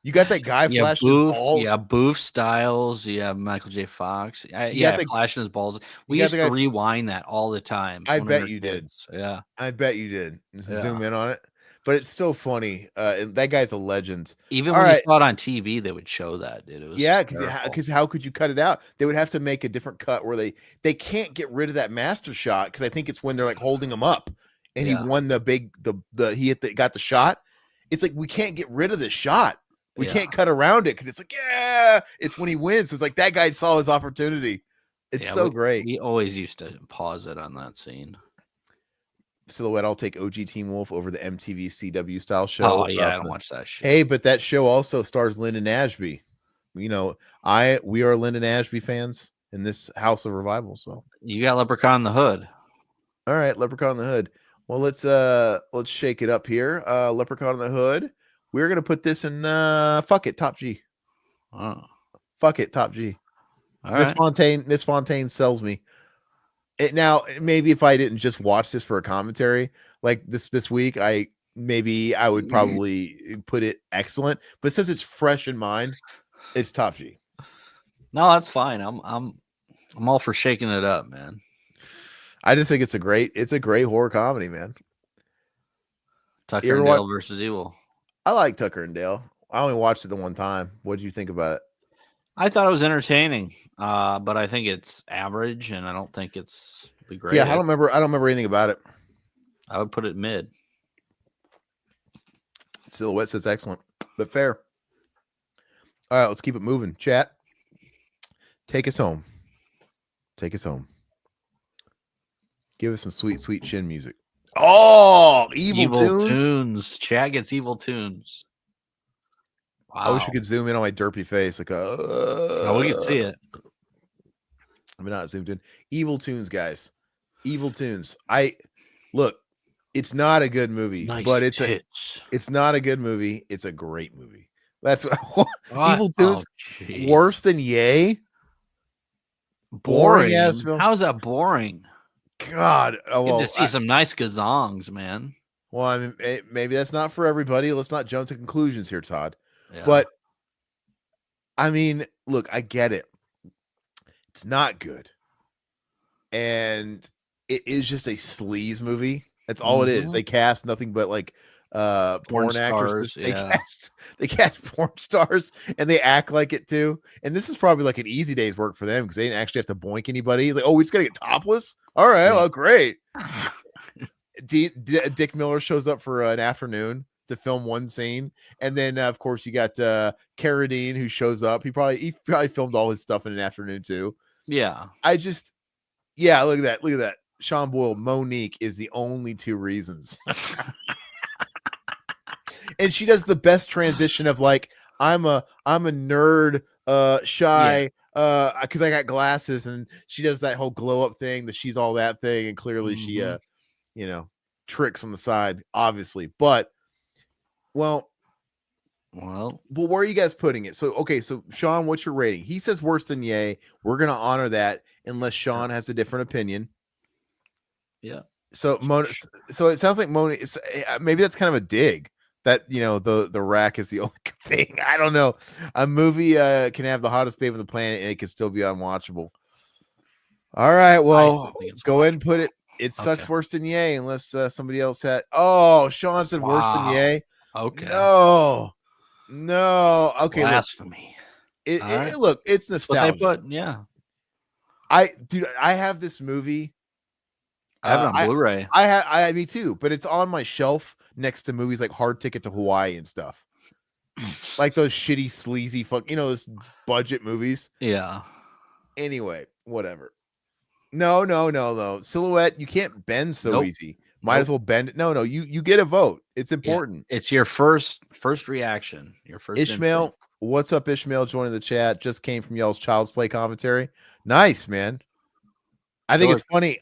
You got that guy You have flashing his Booth, balls. you have Booth Styles, you have Michael J. Fox. got the- flashing his balls. We got used the to guy- rewind that all the time. I when we bet were you did. kids. Yeah. I bet you did. Yeah. Zoom in on it. But it's so funny. And that guy's a legend. Even All when you right. saw it on TV, they would show that. Dude. It was Yeah, hysterical. because how could you cut it out? They would have to make a different cut where they can't get rid of that master shot because I think it's when they're like holding him up and Yeah. he won the got the shot. It's like we can't get rid of this shot. We Yeah. can't cut around it because it's like, yeah, it's when he wins. So it's like that guy saw his opportunity. It's Yeah, so great. We always used to pause it on that scene. Silhouette, I'll take OG Teen Wolf over the MTV CW style show. Oh yeah, I from don't the- watch that shit. Hey, but that show also stars Lyndon Ashby. You know, we are Lyndon Ashby fans in this House of Revival. So, You got Leprechaun in the Hood. all right, Leprechaun in the Hood. Well, let's shake it up here. Leprechaun in the Hood. We're gonna put this in fuck it, top G. Oh, Fuck it, top G. all Miss right. Fontaine sells me. It now maybe if I didn't just watch this for a commentary like this week, I would probably put it excellent. But since it's fresh in mind, it's top G. No, that's fine. I'm all for shaking it up, man. I just think it's a great horror comedy, man. Tucker You ever and wa- Dale versus Evil. I like Tucker and Dale. I only watched it the one time. What did you think about it? I thought it was entertaining, but I think it's average, and I don't think it's the great. Yeah, I don't remember anything about it. I would put it mid. Silhouette says excellent, but fair. All right, let's keep it moving. Chat, take us home. Take us home. Give us some sweet, sweet chin music. Oh, evil tunes. Chad gets evil tunes. Wow. I wish we could zoom in on my derpy face. Like, Oh, we can see it. I'm not zoomed in. Evil tunes, guys. Evil tunes. Look. It's not a good movie, Nice but tits. it's not a good movie. It's a great movie. That's What? Evil Tunes. Oh, jeez. Worse than Yay. boring. ass film. How's that boring? God. Oh, Get well, to see some nice gazongs, man. well, I mean, maybe that's not for everybody. Let's not jump to conclusions here, Todd. Yeah. But I mean, look, I get it. It's not good, and it is just a sleaze movie. That's all it is. Mhm. They cast nothing but like porn actresses. stars, yeah. They cast porn stars and they act like it too. And this is probably like an easy day's work for them because they didn't actually have to boink anybody. Like, oh, we just gotta get topless. All right, Yeah. well, great. Dick Miller shows up for an afternoon to film one scene, and then of course you got Carradine who shows up. He probably filmed all his stuff in an afternoon too. Yeah. Look at that. Sean Boyle, Monique is the only two reasons. And she does the best transition of like, I'm a nerd, shy, because I got glasses, and she does that whole glow up thing that she's all that thing, and clearly she Mhm. tricks on the side, obviously. But well, Well, where are you guys putting it? So okay, so Sean, what's your rating? He says worse than Yay. We're gonna honor that unless Sean has a different opinion. yeah. So so it sounds like Mona. Maybe that's kind of a dig that the rack is the only good thing. I don't know. A movie can have the hottest babe on the planet and it can still be unwatchable. All right, well, don't think it's go ahead and put it. It sucks Okay. worse than Yay, unless somebody else had. Oh, Sean said worse than Wow. Yay. Okay. No. Okay, look, Blasphemy. All right. look, it's That's what they nostalgia. put. Yeah. I have this movie. I have it on Blu-ray. Me too, but it's on my shelf next to movies like Hard Ticket to Hawaii and stuff, like those shitty, sleazy, those budget movies. Yeah. Anyway, whatever. No. Silhouette, you can't bend so Nope. easy. Might as well bend it. No, you get a vote. It's important. It's your first reaction. Your first Ishmael, instinct. what's up? Ishmael joining the chat. Just came from y'all's Child's Play commentary. Nice, man. I think it's funny.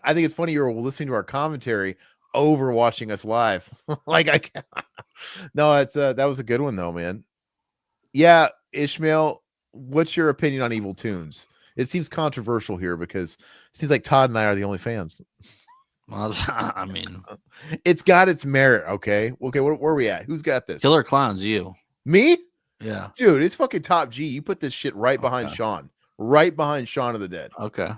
You're listening to our commentary over watching us live. No, that was a good one though, man. Yeah, Ishmael, what's your opinion on Evil Tunes? It seems controversial here because it seems like Todd and I are the only fans. Well, I mean, It's got its merit. Okay. Where are we at? Who's got this? Killer Clowns, you. Me? Yeah. Dude, it's fucking top G. You put this shit right behind Okay. Shaun. Right behind Shaun of the Dead. Okay.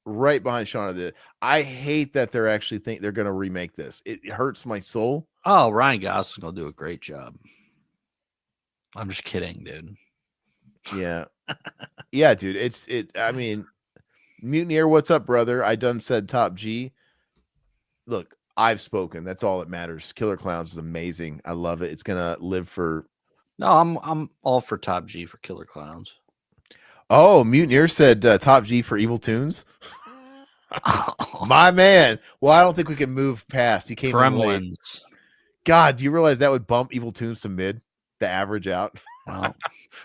Right behind Shaun of the Dead. I hate that they're actually think they're gonna remake this. It hurts my soul. Oh, Ryan Gosling will do a great job. I'm just kidding, dude. Yeah. Yeah, dude. I mean, Mutineer, what's up, brother? I done said top G. Look, I've spoken. That's all that matters. Killer Clowns is amazing. I love it. It's gonna live for. No, I'm all for top G for Killer Clowns. Oh, Mutineer said top G for Evil Tunes. My man. Well, I don't think we can move past. He came in late. Gremlins. God, do you realize that would bump Evil Tunes to mid, the average out? Well,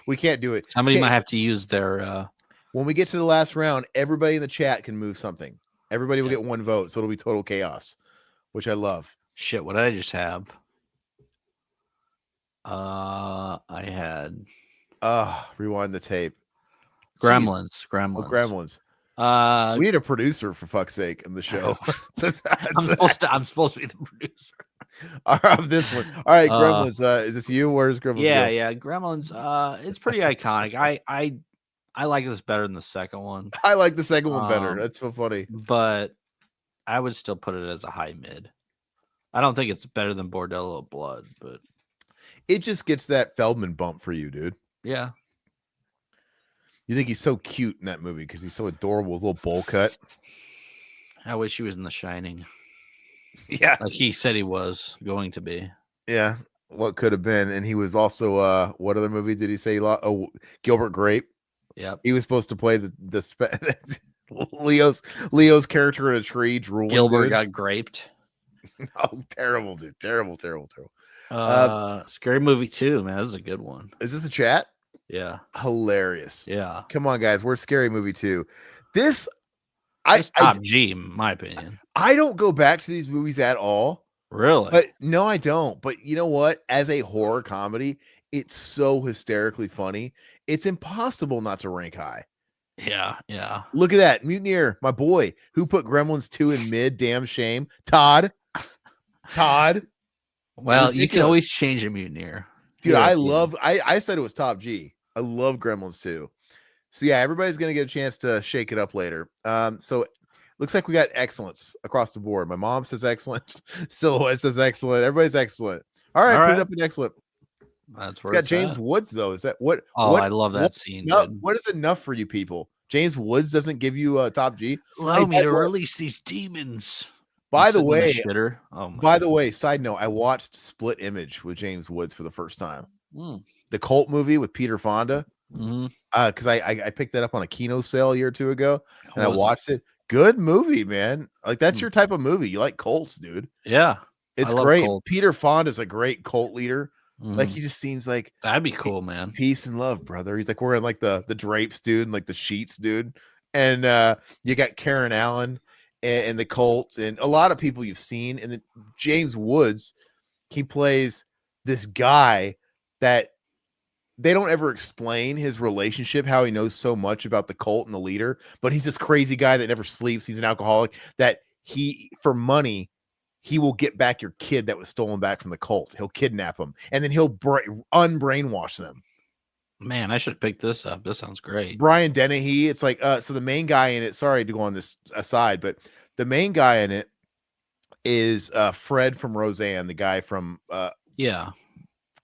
We can't do it. somebody Can't- might have to use their When we get to the last round, everybody in the chat can move something. Everybody will Yeah. get one vote, so it'll be total chaos, which I love. shit. What did I just have? I had Rewind the tape. Gremlins. Oh, Gremlins. Gremlins. We need a producer for fuck's sake in the show. I'm supposed to be the producer. Of this one. All right, Uh, Gremlins. Is this you? Where's Gremlins? Yeah, go? yeah. Gremlins. It's pretty iconic. I like this better than the second one, I like the second one better. Um, That's so funny. but I would still put it as a high mid. I don't think it's better than Bordello of Blood, but It just gets that Feldman bump for you, dude. yeah. You think he's so cute in that movie because he's so adorable, his little bowl cut. I wish he was in The Shining, Yeah. like he said he was going to be. Yeah. What could have been. And he was also what other movie did he say? Oh, Gilbert Grape. Yep. He was supposed to play Leo's character in a tree drooling. Gilbert dude. got graped. Oh, terrible, dude. Terrible. Scary Movie 2, man. This is a good one. Is this a chat? Yeah. Hilarious. Yeah. Come on, guys. We're Scary Movie 2. This It's top G, in my opinion. I don't go back to these movies at all. Really? But no, I don't. But you know what? As a horror comedy, it's so hysterically funny. It's impossible not to rank high. yeah. Yeah. Look at that. Mutineer, my boy, who put Gremlins 2 in mid. Damn shame. Todd. Well, you can Ridiculous. always change a mutineer. Dude, Yeah, I yeah. love I said it was top G. I love Gremlins 2. So yeah, everybody's gonna get a chance to shake it up later. So looks like we got excellence across the board. My mom says excellent, Silhouette says excellent, everybody's excellent. All right, All put right. it up in excellent. That's It's where got it's James at. Woods though. Is that what? Oh, what, I love that what- scene. No, dude. what is enough for you people? James Woods doesn't give you a top G. Allow Hey, me by to the way- release these demons. By I'm the sitting in way, shitter. Oh my by the way, side note, I watched Split Image with James Woods for the first time. Mm, The cult movie with Peter Fonda. mhm. Because I picked that up on a Kino sale a year or two ago, and I Was it? watched it. Good movie, man. Like that's Hmm. your type of movie. You like cults, dude. Yeah. It's love great. cults. Peter Fonda's a great cult leader. Like Mhm. he just seems like That'd be cool, man. peace and love, brother. He's like wearing like the drapes, dude, and like the sheets, dude. And you got Karen Allen and the Colts, and a lot of people you've seen. And then James Woods, he plays this guy that they don't ever explain his relationship, how he knows so much about the cult and the leader, but he's this crazy guy that never sleeps. He's an alcoholic that he, for money, he will get back your kid that was stolen back from the cult. He'll kidnap them and then he'll unbrainwash them. Man, I should pick this up. This sounds great. Brian Dennehy, it's like, so the main guy in it, sorry to go on this aside, but the main guy in it is Fred from Roseanne, the guy from Yeah.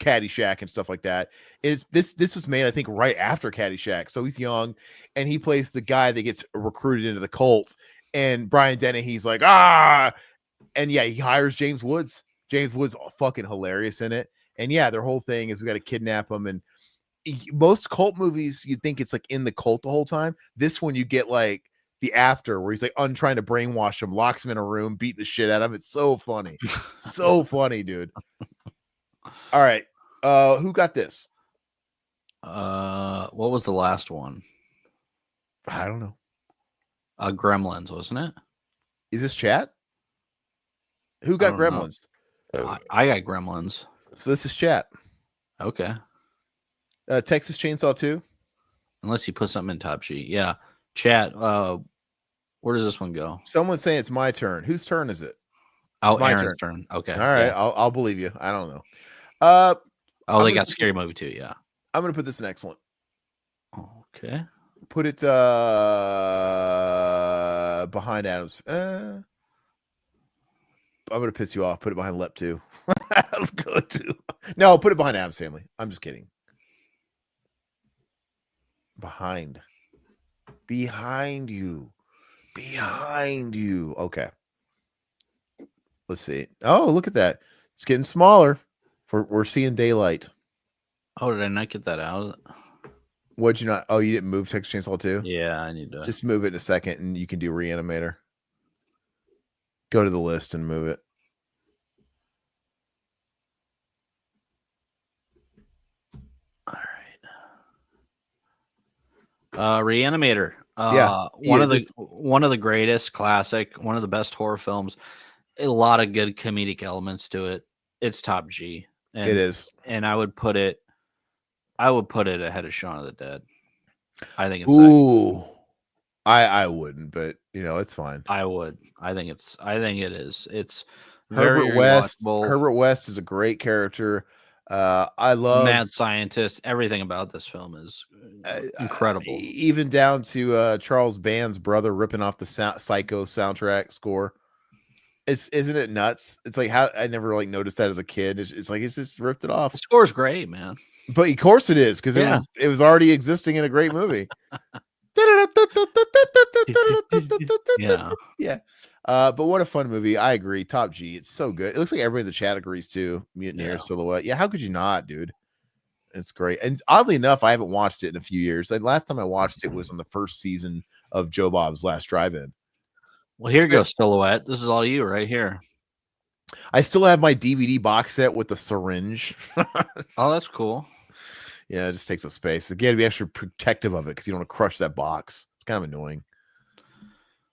Caddyshack and stuff like that. It's this was made, I think, right after Caddyshack. So he's young and he plays the guy that gets recruited into the cult. And Brian Dennehy's like, and yeah, he hires James Woods. James Woods fucking hilarious in it. And yeah, their whole thing is we got to kidnap him. And most cult movies, you think it's like in the cult the whole time. This one you get like the after where he's like trying to brainwash him, locks him in a room, beat the shit out of him. It's so funny. So funny, dude. All right. Who got this? What was the last one? I don't know. Gremlins, wasn't it? Is this chat? Who got don't know. Gremlins? I got Gremlins. So this is chat. Okay. Texas Chainsaw 2. Unless you put something in Top G. Yeah. Chat. Where does this one go? Someone's saying it's my turn. Whose turn is it? Oh, my Aaron's turn. Okay. All right, Yeah. I'll believe you. I don't know. Oh, I'm they gonna got put Scary this- Movie too. Yeah. I'm gonna put this in excellent. Okay. Put it behind Adams. I'm gonna piss you off. Put it behind Lep 2. I'm going to. No, put it behind Adams Family. I'm just kidding. Behind you. Okay. Let's see. Oh, look at that. It's getting smaller. We're seeing daylight. Oh, did I not get that out? What'd you not? Oh, you didn't move Texas Chainsaw 2? Yeah, I need to. Just move it in a second and you can do Reanimator. Go to the list and move it. All right. Reanimator. Yeah. One of the greatest classic, one of the best horror films. A lot of good comedic elements to it. It's Top G. And, It is. And I would put it ahead of Shaun of the Dead. I think it's Ooh. I wouldn't, but it's fine. I would. I think it is. It's Herbert very West. rewatchable. Herbert West is a great character. I love Mad Scientist. Everything about this film is incredible. even down to Charles Band's brother ripping off the Psycho soundtrack score. Isn't it nuts? It's like how I never noticed that as a kid. It's like it's just ripped it off. The score's great, man. But of course it is because it was already existing in a great movie. Yeah. But what a fun movie. I agree. Top G. It's so good. It looks like everybody in the chat agrees too. Mutineer Silhouette. Yeah, how could you not, dude? It's great. And oddly enough, I haven't watched it in a few years. The last time I watched it was on the first season of Joe Bob's Last Drive-In. Well, here goes Silhouette. This is all you right here. I still have my DVD box set with the syringe. Oh, that's cool. Yeah, it just takes up space. Again, be extra protective of it because you don't want to crush that box. It's kind of annoying.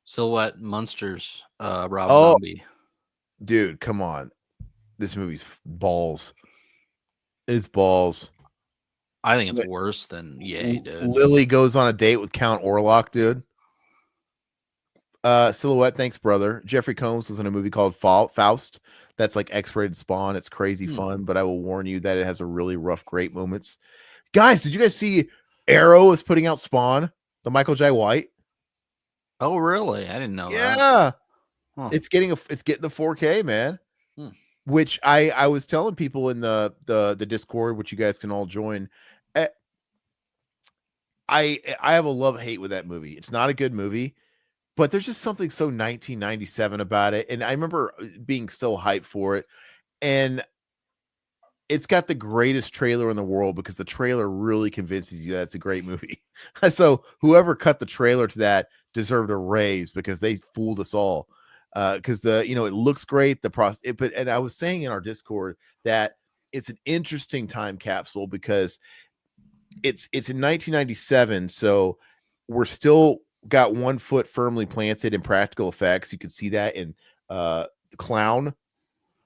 Silhouette Monsters, Rob Zombie. Dude, come on. This movie's balls. It's balls. I think it's worse than Yay, dude. Lily goes on a date with Count Orlok, dude. Silhouette, thanks, brother. Jeffrey Combs was in a movie called Faust. That's like X-rated Spawn. It's crazy fun, but I will warn you that it has a really rough, great moments. Guys, did you guys see Arrow is putting out Spawn, the Michael J. White? Oh, really? I didn't know that. Yeah. Huh. It's getting the 4K, man. Which I was telling people in the Discord, which you guys can all join. I have a love-hate with that movie. It's not a good movie, but there's just something so 1997 about it. And I remember being so hyped for it. And it's got the greatest trailer in the world because the trailer really convinces you that it's a great movie. So whoever cut the trailer to that deserved a raise because they fooled us all. Because it looks great. And I was saying in our Discord that it's an interesting time capsule because it's in 1997. So we're still got one foot firmly planted in practical effects. You can see that in the Clown,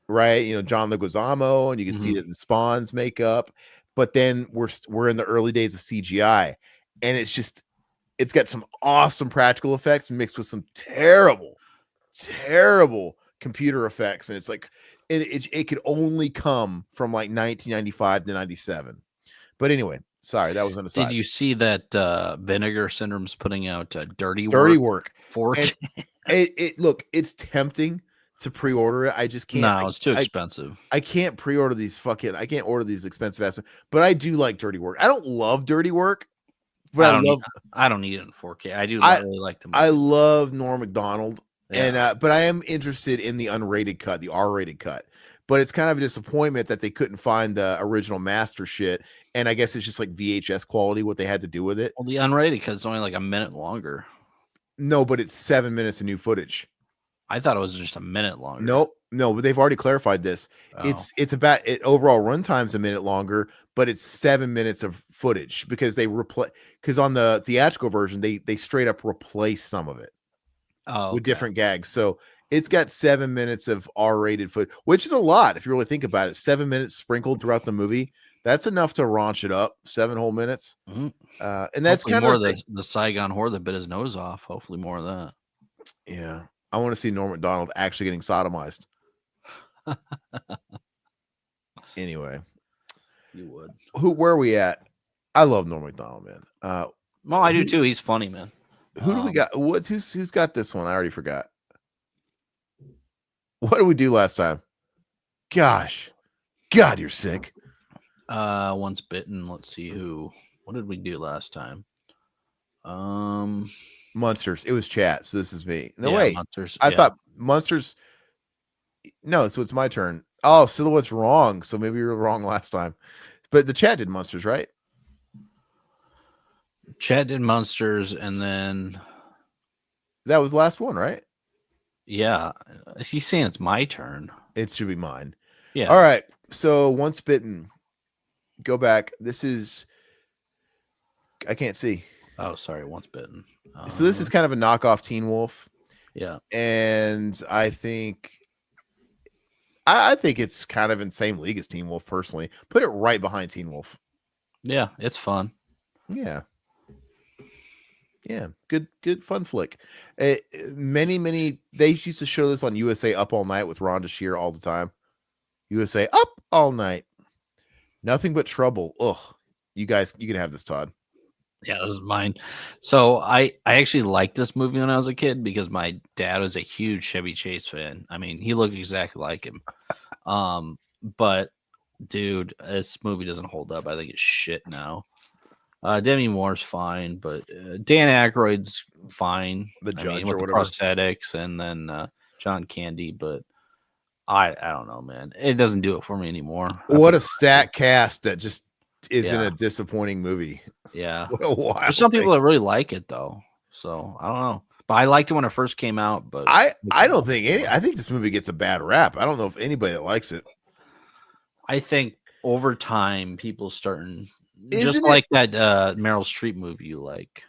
right? John Leguizamo, and you can see that in Spawn's makeup. But then we're in the early days of CGI, and it's got some awesome practical effects mixed with some terrible computer effects, and it's like it could only come from like 1995 to 97. But anyway, sorry, that was an aside. Did you see that Vinegar Syndrome's putting out Dirty Work 4K? Look, it's tempting to pre-order it. I just can't. No, it's too expensive. I can't pre-order these I can't order these expensive ass. But I do like Dirty Work. I don't love Dirty Work, but I don't need it in 4K. I really like the movie. I love Norm Macdonald. Yeah. And but I am interested in the unrated cut, the R-rated cut. But it's kind of a disappointment that they couldn't find the original master shit. And I guess it's just like VHS quality what they had to do with it. Well, the unrated cut is only like a minute longer. No, but it's 7 minutes of new footage. I thought it was just a minute longer. No, but they've already clarified this. Oh. It's about overall runtime's a minute longer, but it's 7 minutes of footage because because on the theatrical version they straight up replace some of it. With different gags. So it's got 7 minutes of R-rated footage, which is a lot if you really think about it. 7 minutes sprinkled throughout the movie, That's enough to raunch it up. 7 whole minutes. Mhm. And that's Hopefully kind more of of the Saigon whore that bit his nose off. Hopefully more of that. yeah. I want to see Norm Macdonald actually getting sodomized. Anyway, You would. where are we at? I love Norm Macdonald, man. Well, I do too. He's funny, man. Who do we got? Who's got this one? I already forgot. What did we do last time? Gosh, God, you're sick. Once bitten. Let's see who. What did we do last time? Monsters. It was chat. So this is me. No yeah, wait. Monsters. I yeah. thought Monsters. No, so it's my turn. Oh, Silhouette's wrong. So maybe you were wrong last time. But the chat did Monsters, right? Chat did Monsters, and then That was the last one, right? yeah, he's saying it's my turn. It should be mine. Yeah. All right. So Once Bitten. Go back. This is. I can't see. Oh, sorry. Once bitten. So this is kind of a knockoff Teen Wolf. Yeah. And I think it's kind of in the same league as Teen Wolf personally. Put it right behind Teen Wolf. Yeah, it's fun. Yeah. Yeah, good fun flick. Many they used to show this on USA Up All Night with Rhonda Shear all the time. USA Up All Night. Nothing but trouble. Ugh. You guys, you can have this, Todd. Yeah, this is mine. So I actually liked this movie when I was a kid because my dad was a huge Chevy Chase fan. I mean, he looked exactly like him. But dude, this movie doesn't hold up. I think it's shit now. Demi Moore's fine, but Dan Aykroyd's fine. The judge with or the whatever. prosthetics, and then John Candy. But I don't know, man. It doesn't do it for me anymore. What a stat cast that just isn't Yeah. a disappointing movie. Yeah. What a wild There's some thing. people that really like it though. So I don't know. But I liked it when it first came out. But I don't think I think this movie gets a bad rap. I don't know if anybody that likes it. I think over time people starting Isn't just it- like that Meryl Streep movie you like.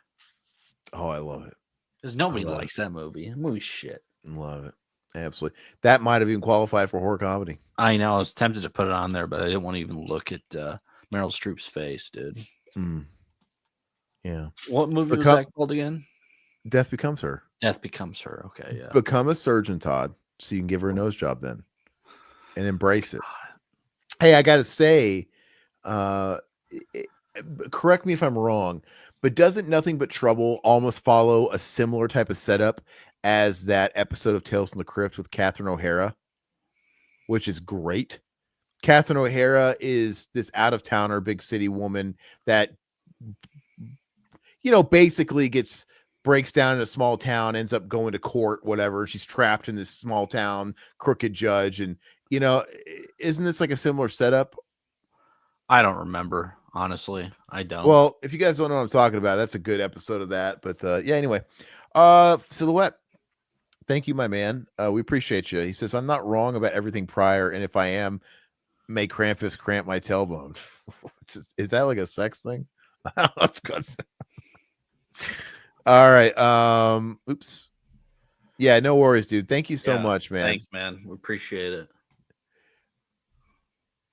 Oh, I love it. Because nobody love likes that movie. That movie's shit. Love it. Absolutely. That might have even qualified for horror comedy. I know. I was tempted to put it on there, but I didn't want to even look at Meryl Streep's face, dude. Mm. Yeah. What movie was Become- that called again? Death Becomes Her. Death Becomes Her. Okay, yeah. Become a surgeon, Todd, so you can give her a nose job then and embrace it. Hey, I got to say, correct me if I'm wrong, but doesn't Nothing But Trouble almost follow a similar type of setup as that episode of Tales from the Crypt with Catherine O'Hara, which is great? Catherine O'Hara is this out-of-towner, big city woman that, basically breaks down in a small town, ends up going to court, whatever. She's trapped in this small town, crooked judge. And, isn't this like a similar setup? I don't remember, honestly. I don't. Well, if you guys don't know what I'm talking about, that's a good episode of that. But yeah, anyway, Silhouette, thank you, my man. We appreciate you. He says, I'm not wrong about everything prior. And if I am, may Krampus cramp my tailbone. Is that like a sex thing? I don't know what's going on. All right. Oops. Yeah, no worries, dude. Thank you so Yeah, much, man. Thanks, man. We appreciate it.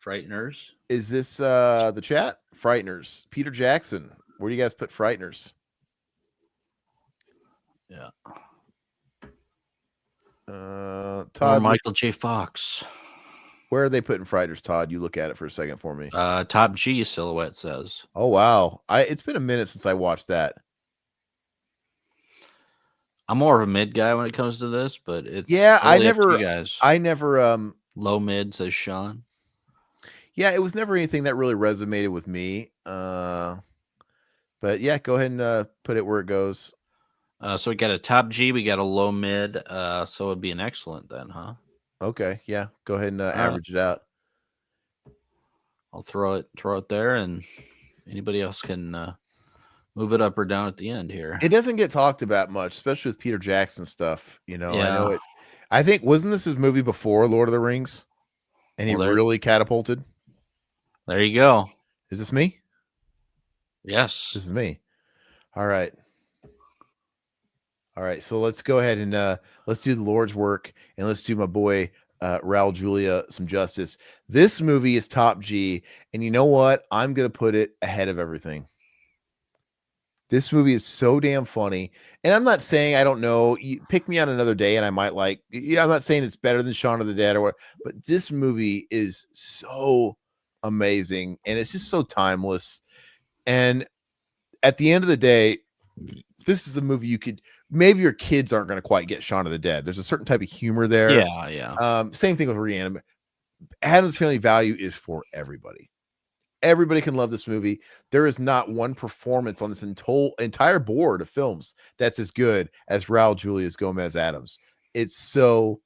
Frighteners. Is this the chat? Frighteners. Peter Jackson. Where do you guys put Frighteners? Yeah. Or Todd, Michael J. Fox. where are they putting Frighteners, Todd? You look at it for a second for me. Top G Silhouette says. Oh wow. It's been a minute since I watched that. I'm more of a mid guy when it comes to this, but it's Yeah, I totally up to never- you guys. I never Low mid says Sean. yeah, it was never anything that really resonated with me. But yeah, go ahead and put it where it goes. So we got a top G, we got a low mid. So it'd be an excellent then, huh? Okay, yeah. Go ahead and average it out. I'll throw it there, and anybody else can move it up or down at the end here. It doesn't get talked about much, especially with Peter Jackson stuff. I know Yeah. it. I think wasn't this his movie before Lord of the Rings, and he Well, there- really catapulted. There you go. Is this me? Yes. This is me. All right. So let's go ahead and let's do the Lord's work, and let's do my boy Raul Julia some justice. This movie is top G, and you know what? I'm gonna put it ahead of everything. This movie is so damn funny, and I'm not saying I don't know. You pick me on another day, and I might like. Yeah, I'm not saying it's better than Shaun of the Dead or what, but this movie is so amazing, and it's just so timeless. And at the end of the day, this is a movie you could maybe your kids aren't going to quite get Shaun of the Dead. There's a certain type of humor there. Yeah. Same thing with Reanimate. Addams Family Value is for everybody. Everybody can love this movie. There is not one performance on this entire board of films that's as good as Raul Julia's Gomez Addams. It's so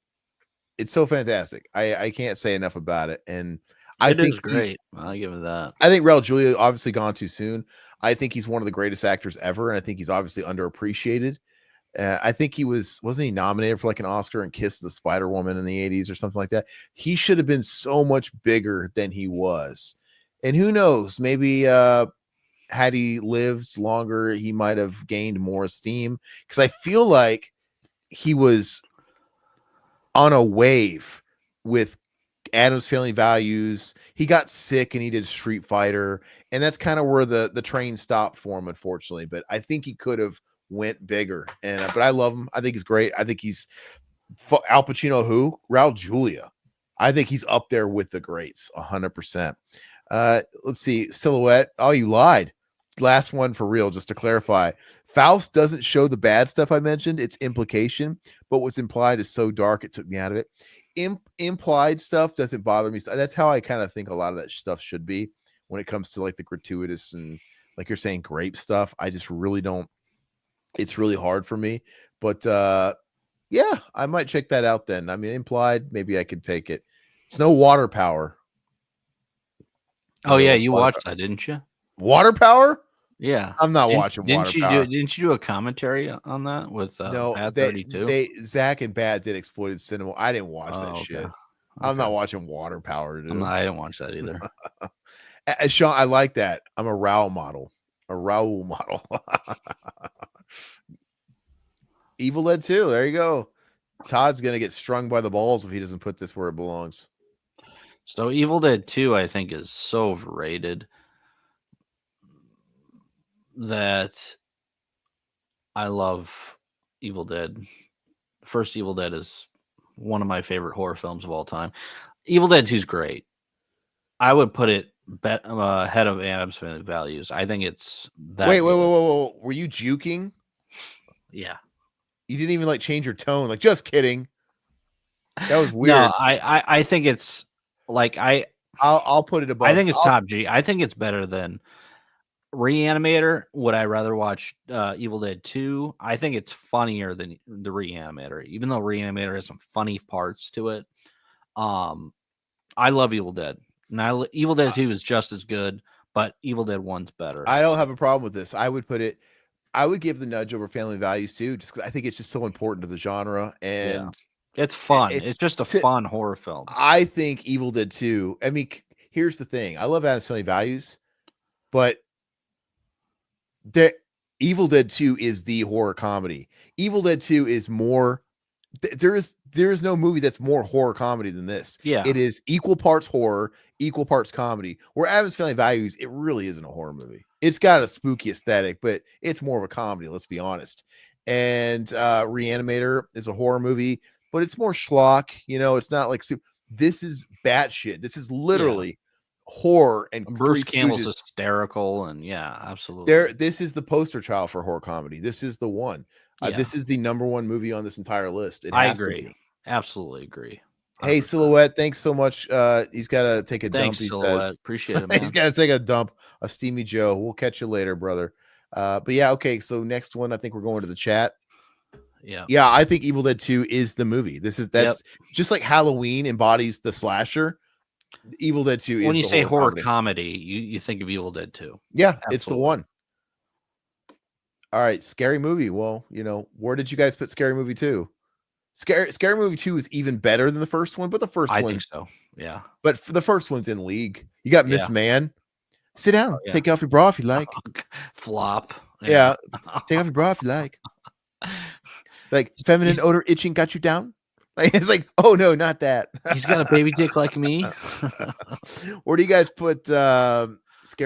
fantastic. I can't say enough about it. And I think it's great. I'll give it that. I think Raul Julia obviously gone too soon. I think he's one of the greatest actors ever, and I think he's obviously underappreciated. I think he wasn't he nominated for like an Oscar and Kiss the Spider Woman in the 80s or something like that. He should have been so much bigger than he was. And who knows, maybe had he lived longer, he might have gained more esteem. Because I feel like he was on a wave with Addams Family Values. He got sick and he did Street Fighter, and that's kind of where the train stopped for him, unfortunately. But I think he could have went bigger. And but I love him. I think he's great. I think he's Al Pacino. Who? Raul Julia. I think he's up there with the greats, 100%. Let's see. Silhouette. Oh, you lied. Last one for real, just to clarify. Faust doesn't show the bad stuff I mentioned. It's implication, but what's implied is so dark it took me out of it. Implied stuff doesn't bother me. That's how I kind of think a lot of that stuff should be when it comes to like the gratuitous and like you're saying grape stuff. I just really don't. It's really hard for me. But yeah, I might check that out then. I mean, implied, maybe I could take it. It's no water power. Oh yeah, you watched that, didn't you? Water power? Yeah, I'm not watching Water Power. Didn't you do a commentary on that with no, Bad 32? Zach and Bad did Exploited Cinema. I didn't watch that shit. Okay. I'm not watching Water Power. Dude. I didn't watch that either. Sean, I like that. I'm a Raul model. Evil Dead 2. There you go. Todd's gonna get strung by the balls if he doesn't put this where it belongs. So Evil Dead 2, I think, is so overrated that I love Evil Dead. First Evil Dead is one of my favorite horror films of all time. Evil Dead 2 is great. I would put it ahead of Addams Family Values. I think it's that. Wait. Were you juking? Yeah. You didn't even like change your tone. Like, just kidding. That was weird. No, I think it's like I'll put it above. I think it's top G. I think it's better than Reanimator. Would I rather watch Evil Dead 2? I think it's funnier than the Reanimator, even though Reanimator has some funny parts to it. I love Evil Dead. Now, Evil Dead 2 is just as good, but Evil Dead 1's better. I don't have a problem with this. I would give the nudge over Family Values too, just because I think it's just so important to the genre, and it's fun. It's just a fun horror film. I think Evil Dead 2. I mean, here's the thing: I love Addams Family Values, but Evil Dead 2 is the horror comedy. Evil Dead 2 is more. There is no movie that's more horror comedy than this. Yeah, it is equal parts horror, equal parts comedy. Where Addams Family Values, it really isn't a horror movie. It's got a spooky aesthetic, but it's more of a comedy. Let's be honest. And Reanimator is a horror movie, but it's more schlock. You know, it's not like this is batshit. This is literally horror, and Bruce Campbell's hysterical, and absolutely. This is the poster child for horror comedy. This is the one. This is the number one movie on this entire list. I agree. Absolutely agree. 100%. Hey, Silhouette, thanks so much. He's got to take a dump. Silhouette. Appreciate it, man. He's got to take a dump. A steamy Joe. We'll catch you later, brother. But yeah, okay. So next one, I think we're going to the chat. Yeah. I think Evil Dead 2 is the movie. That's just like Halloween embodies the slasher. Evil Dead 2 is when you say horror comedy, you think of Evil Dead 2. Yeah, absolutely. It's the one. All right, Scary Movie. Well, where did you guys put Scary Movie 2? Scary Movie 2 is even better than the first one, but the first one, I think so. Yeah. But for the first one's in league. You got Miss Man. Sit down. Take off your bra if you like. Flop. Yeah. Take off your bra if you like. Like feminine odor itching got you down. Like, it's like, oh no, not that. He's got a baby dick like me. Where do you guys put Scary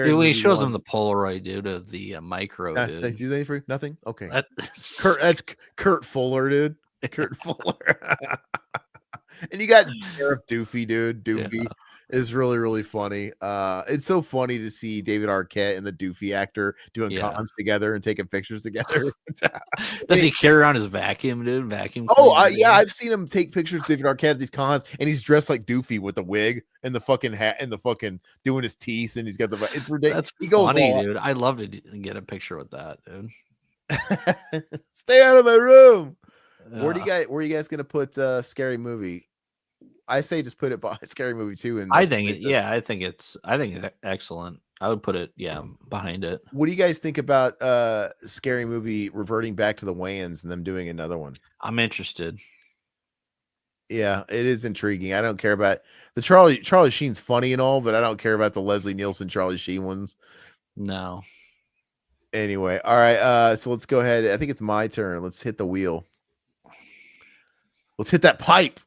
Dude, when he Movie shows 1? him the Polaroid, dude, of the micro, They dude. do they for nothing? Okay. That- That's Kurt Fuller, dude. Kurt Fuller. And you got Sheriff Doofy, dude. Doofy is really, really funny. It's so funny to see David Arquette and the Doofy actor doing cons together and taking pictures together. Does he carry around his vacuum, dude? Vacuum. Oh, cleaner, yeah, dude? I've seen him take pictures of David Arquette at these cons, and he's dressed like Doofy with the wig and the fucking hat and the fucking doing his teeth, and he's got the. It's ridiculous. That's He goes funny, all- dude. I'd love to get a picture with that, dude. Stay out of my room. Where Yeah. you guys gonna put Scary Movie? I say just put it by Scary Movie 2. And I think it's excellent. I would put it behind it. What do you guys think about Scary Movie reverting back to the Wayans and them doing another one? I'm interested. Yeah, it is intriguing. I don't care about the Charlie Sheen's funny and all, but I don't care about the Leslie Nielsen Charlie Sheen ones. No. Anyway, all right. So let's go ahead. I think it's my turn. Let's hit the wheel. Let's hit that pipe.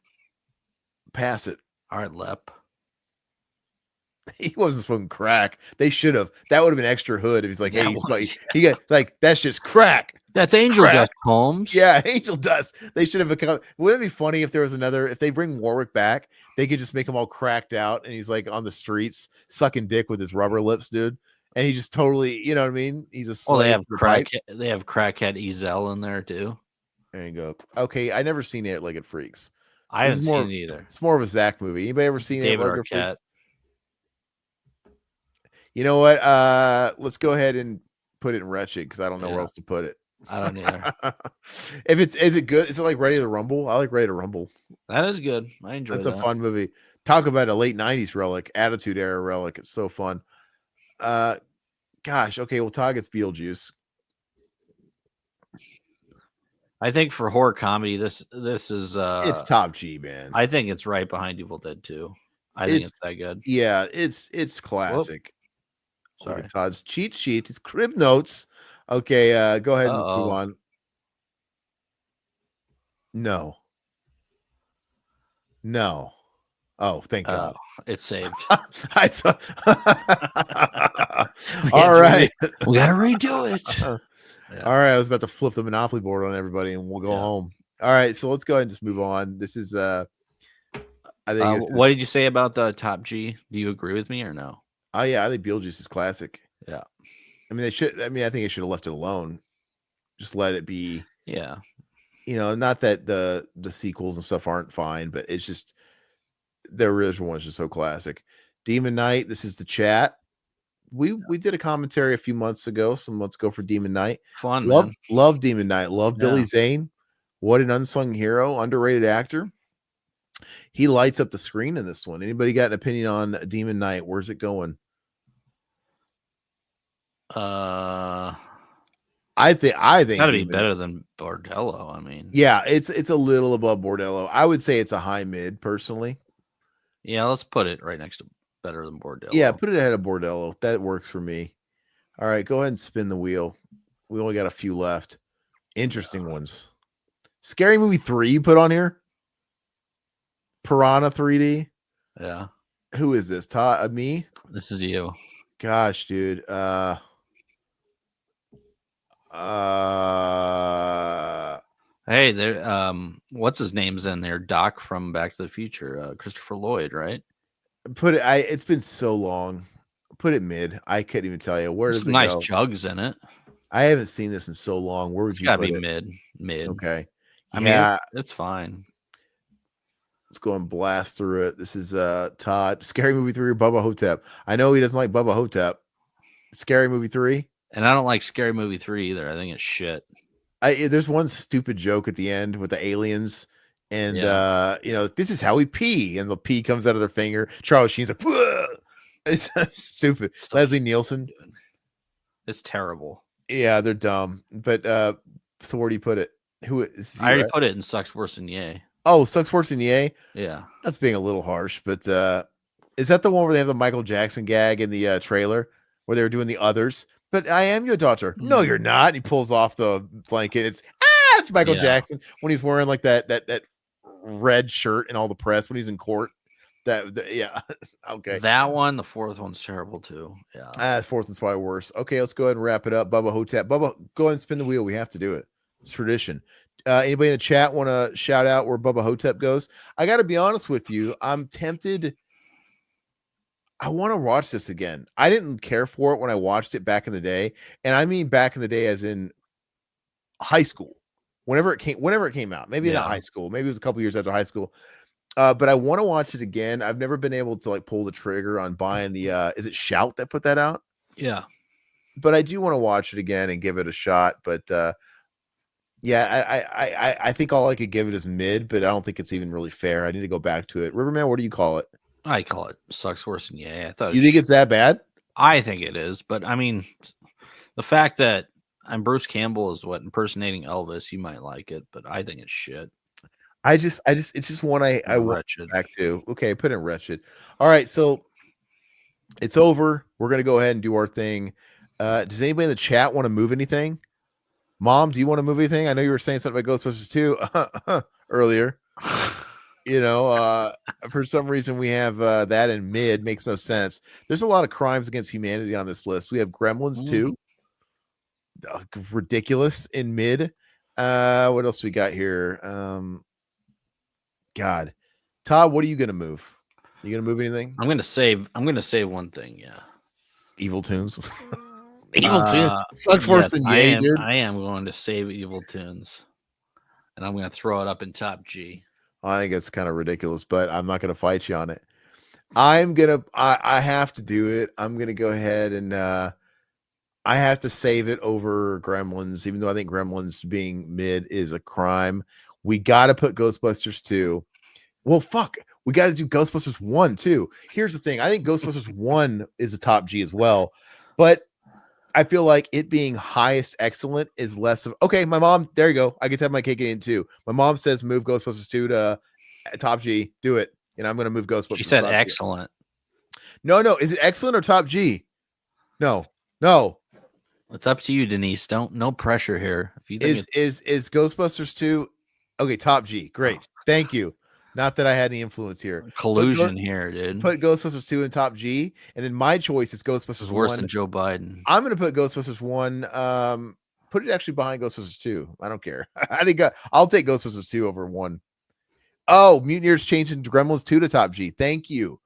Pass it. All right, Lep. He wasn't smoking crack. They should have. That would have been extra hood if he's like, Yeah, hey, well, he got like that's just crack. That's Angel Crap. Dust, Holmes. Yeah, Angel Dust. They should have become. Wouldn't it be funny if there was another? If they bring Warwick back, they could just make him all cracked out, and he's like on the streets sucking dick with his rubber lips, dude. And he just totally, you know what I mean? He's a slave. Oh, they have to the pipe. crackhead Ezel in there too. There you go. Okay, I never seen It Like It Freaks. I This haven't is more- seen it either. It's more of a Zach movie. Anybody ever seen David It Like It Freaks? Arquette. You know what? Let's go ahead and put it in Wretched because I don't know where Yeah. else to put it. I don't either. Is it good? Is it like Ready to Rumble? I like Ready to Rumble. That is good. I enjoy That's that. a fun movie. Talk about a late 90s relic, attitude era relic. It's so fun. Gosh, okay, well, Todd gets Beetlejuice. I think for horror comedy, this is It's top G, man. I think it's right behind Evil Dead 2. I think It's- it's that good. Yeah, it's classic. Look Sorry. at Todd's cheat sheet. It's crib notes. Okay, go ahead and let's move Uh-oh. on. No. Oh, thank God. It's saved. I thought. We All gotta right. we gotta redo it. Yeah. All right. I was about to flip the Monopoly board on everybody and we'll go Yeah. home. All right. So let's go ahead and just move on. This is, I think, this What is- did you say about the Top G? Do you agree with me or no? oh, yeah. I think Beetlejuice is classic. Yeah. I mean, I think they should have left it alone. Just let it be, Yeah. not that the sequels and stuff aren't fine, but it's just the original one's just so classic. Demon Knight. This is the chat. We did a commentary a few months ago, so let's go for Demon Knight. Fun. Love Man. Demon Knight. Love Billy Yeah. Zane. What an unsung hero, underrated actor. He lights up the screen in this one. Anybody got an opinion on Demon Knight? Where's it going? I think Gotta be Demon- better than Bordello. I mean, Yeah, it's a little above Bordello. I would say it's a high mid personally. yeah. Let's put it right next to better than Bordello. Yeah, put it ahead of Bordello. That works for me. All right, go ahead and spin the wheel. We only got a few left. Interesting ones. Scary Movie 3 you put on here? Piranha 3D. Yeah. Who is this? Todd? Me? This is you. Gosh, dude. Hey, there. What's his name's in there? Doc from Back to the Future. Christopher Lloyd, right? Put it. It's been so long. Put it mid. I couldn't even tell you where does Some it nice go? jugs in it. I haven't seen this in so long. Where would It's you gotta put be it? mid. Mid. Okay. I Yeah. mean, it's fine. Let's go and blast through it. This is Todd. Scary Movie 3 or Bubba Hotep. I know he doesn't like Bubba Hotep. Scary Movie 3. And I don't like Scary Movie 3 either. I think it's shit. There's one stupid joke at the end with the aliens, and this is how we pee, and the pee comes out of their finger. Charles Sheen's like, "Whoa." It's stupid. It's so Leslie Nielsen. stupid. It's terrible. Yeah, they're dumb. But so where do you put it? Who is I already put it in Sucks Worse Than Yay. Oh, Sucks Worse Than Yay. Yeah. That's being a little harsh, but is that the one where they have the Michael Jackson gag in the trailer where they were doing the others? But I am your daughter. No, you're not. And he pulls off the blanket. It's Michael Yeah. Jackson when he's wearing like that red shirt in all the press when he's in court. Yeah. Okay. That one, the fourth one's terrible too. Yeah. Fourth is probably worse. Okay, let's go ahead and wrap it up. Bubba Hotep. Bubba, go ahead and spin the wheel. We have to do it. It's tradition. Anybody in the chat want to shout out where Bubba Hotep goes? I got to be honest with you. I'm tempted. I want to watch this again. I didn't care for it when I watched it back in the day. And I mean back in the day as in high school. Whenever it came out. Maybe not high school. Maybe it was a couple years after high school. But I want to watch it again. I've never been able to like pull the trigger on buying the is it Shout that put that out? Yeah. But I do want to watch it again and give it a shot. But yeah, I think all I could give it is mid, but I don't think it's even really fair. I need to go back to it. Riverman, what do you call it? I call it sucks worse than yay. I thought You think it's that bad? I think it is, but I mean, the fact that I'm Bruce Campbell is what impersonating Elvis, you might like it, but I think it's shit. It's just one I want back to. Okay, put in wretched. All right, so it's over. We're gonna go ahead and do our thing. Does anybody in the chat want to move anything? Mom, do you want to move anything? I know you were saying something about Ghostbusters 2 earlier. You know, for some reason we have that in mid. Makes no sense. There's a lot of crimes against humanity on this list. We have Gremlins 2. Ridiculous in mid. What else we got here? God. Todd, what are you gonna move? You gonna move anything? I'm gonna save one thing, yeah. Evil Tunes. Evil Tunes sucks worse than Yay, dude. I am going to save Evil Tunes, and I'm going to throw it up in top G. I think it's kind of ridiculous, but I'm not going to fight you on it. I have to do it. I'm going to go ahead and I have to save it over Gremlins, even though I think Gremlins being mid is a crime. We got to put Ghostbusters 2. Well, fuck. We got to do Ghostbusters 1 too. Here's the thing. I think Ghostbusters 1 is a top G as well, but I feel like it being highest excellent is less of okay. My mom, there you go. I get to have my cake in too. My mom says move Ghostbusters 2 to top G. Do it, and I'm going to move Ghostbusters. She said excellent. G. No, is it excellent or top G? No. It's up to you, Denise. No pressure here. If you think is Ghostbusters 2 okay? Top G. Great. Thank you. Not that I had any influence here. Collusion here, dude. Put Ghostbusters 2 in top G, and then my choice is Ghostbusters 1. Worse than Joe Biden. I'm going to put Ghostbusters 1. Put it actually behind Ghostbusters 2. I don't care. I think I'll take Ghostbusters 2 over 1. Oh, Mutineers changing Gremlins 2 to top G. Thank you.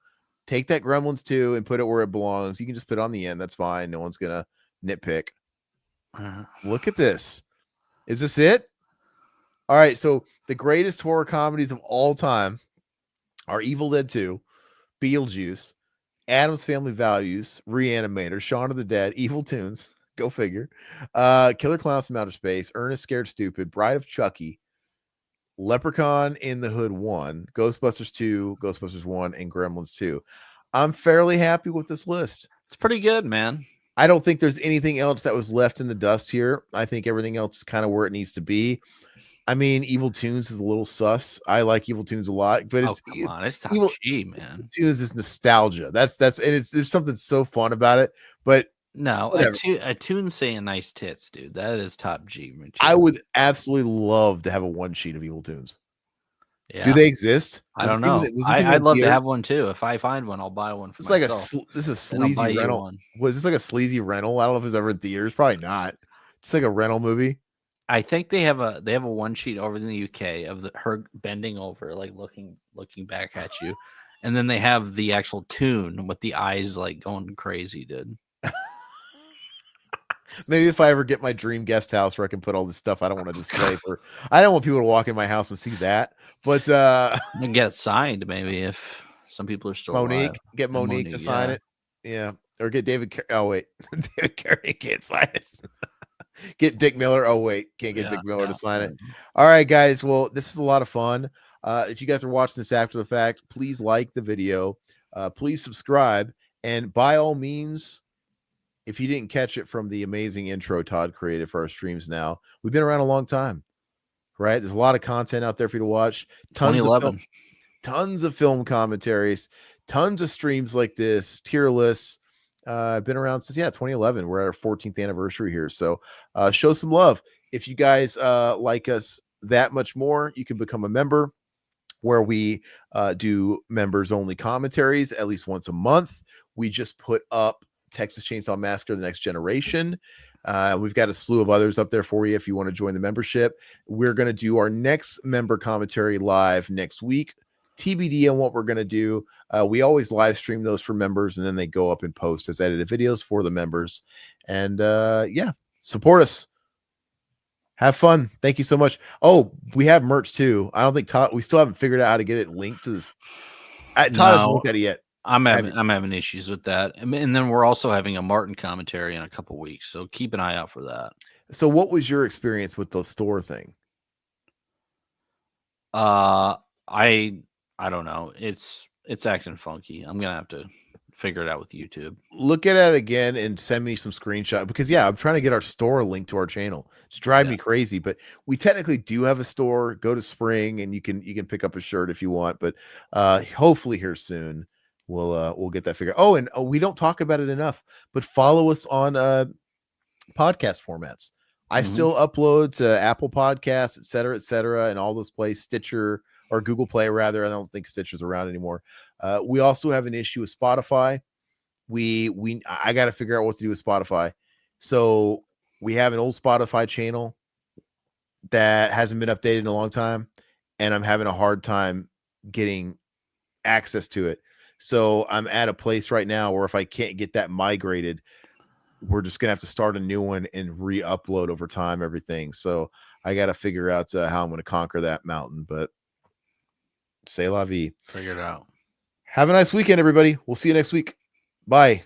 Take that Gremlins 2 and put it where it belongs. You can just put it on the end. That's fine. No one's going to nitpick. Look at this. Is this it? All right, so the greatest horror comedies of all time are Evil Dead 2, Beetlejuice, Addams Family Values, Reanimator, Shaun of the Dead, Evil Tunes, go figure, Killer Clowns from Outer Space, Ernest Scared Stupid, Bride of Chucky, Leprechaun in the Hood 1, Ghostbusters 2, Ghostbusters 1, and Gremlins 2. I'm fairly happy with this list. It's pretty good, man. I don't think there's anything else that was left in the dust here. I think everything else is kind of where it needs to be. I mean, Evil Tunes is a little sus. I like Evil Tunes a lot, but it's top G, man. Tunes is nostalgia. That's and there's something so fun about it. But no, a tune saying nice tits, dude. That is top G. I would absolutely love to have a one sheet of Evil Tunes. Yeah. Do they exist? I don't know. I'd love to have one too. If I find one, I'll buy one for myself. This is a sleazy rental. Was this like a sleazy rental? I don't know if it's ever in theaters. Probably not. Just like a rental movie. I think they have a one sheet over in the UK of her bending over, like looking back at you, and then they have the actual tune with the eyes like going crazy, dude. Maybe if I ever get my dream guest house where I can put all this stuff I don't want to display for, I don't want people to walk in my house and see that. But you can get it signed maybe if some people are still alive. Get Monique to sign it. Yeah. Or get David. Oh wait, David Carey can't sign it. Get Dick Miller. Oh wait, can't get Dick Miller to sign it. All right, guys. Well, this is a lot of fun. If you guys are watching this after the fact, please like the video. Please subscribe, and by all means, if you didn't catch it from the amazing intro Todd created for our streams, now we've been around a long time, right? There's a lot of content out there for you to watch. Tons of film commentaries, tons of streams like this, tier lists. I've been around since 2011. We're at our 14th anniversary here, so show some love. If you guys like us that much more, you can become a member. where we do members only commentaries at least once a month. We just put up Texas Chainsaw Massacre: The Next Generation. We've got a slew of others up there for you if you want to join the membership. We're going to do our next member commentary live next week. TBD on what we're going to do. We always live stream those for members, and then they go up and post as edited videos for the members. And yeah, support us. Have fun. Thank you so much. Oh, we have merch too. I don't think Todd, we still haven't figured out how to get it linked to this. Todd hasn't looked at it yet. I'm having issues with that. And then we're also having a Martin commentary in a couple weeks. So keep an eye out for that. So what was your experience with the store thing? I don't know. It's acting funky. I'm going to have to figure it out with YouTube. Look at it again and send me some screenshots, because I'm trying to get our store linked to our channel. It's driving me crazy, but we technically do have a store. Go to Spring and you can pick up a shirt if you want, but hopefully here soon we'll get that figured. Oh, and we don't talk about it enough, but follow us on podcast formats. I still upload to Apple Podcasts, et cetera, and all those places, Stitcher or Google Play rather. I don't think Stitcher's around anymore. We also have an issue with Spotify. I got to figure out what to do with Spotify. So we have an old Spotify channel that hasn't been updated in a long time, and I'm having a hard time getting access to it. So I'm at a place right now where if I can't get that migrated, we're just gonna have to start a new one and re-upload over time everything. So I got to figure out how I'm going to conquer that mountain. But c'est la vie. Figure it out. Have a nice weekend, everybody. We'll see you next week. Bye.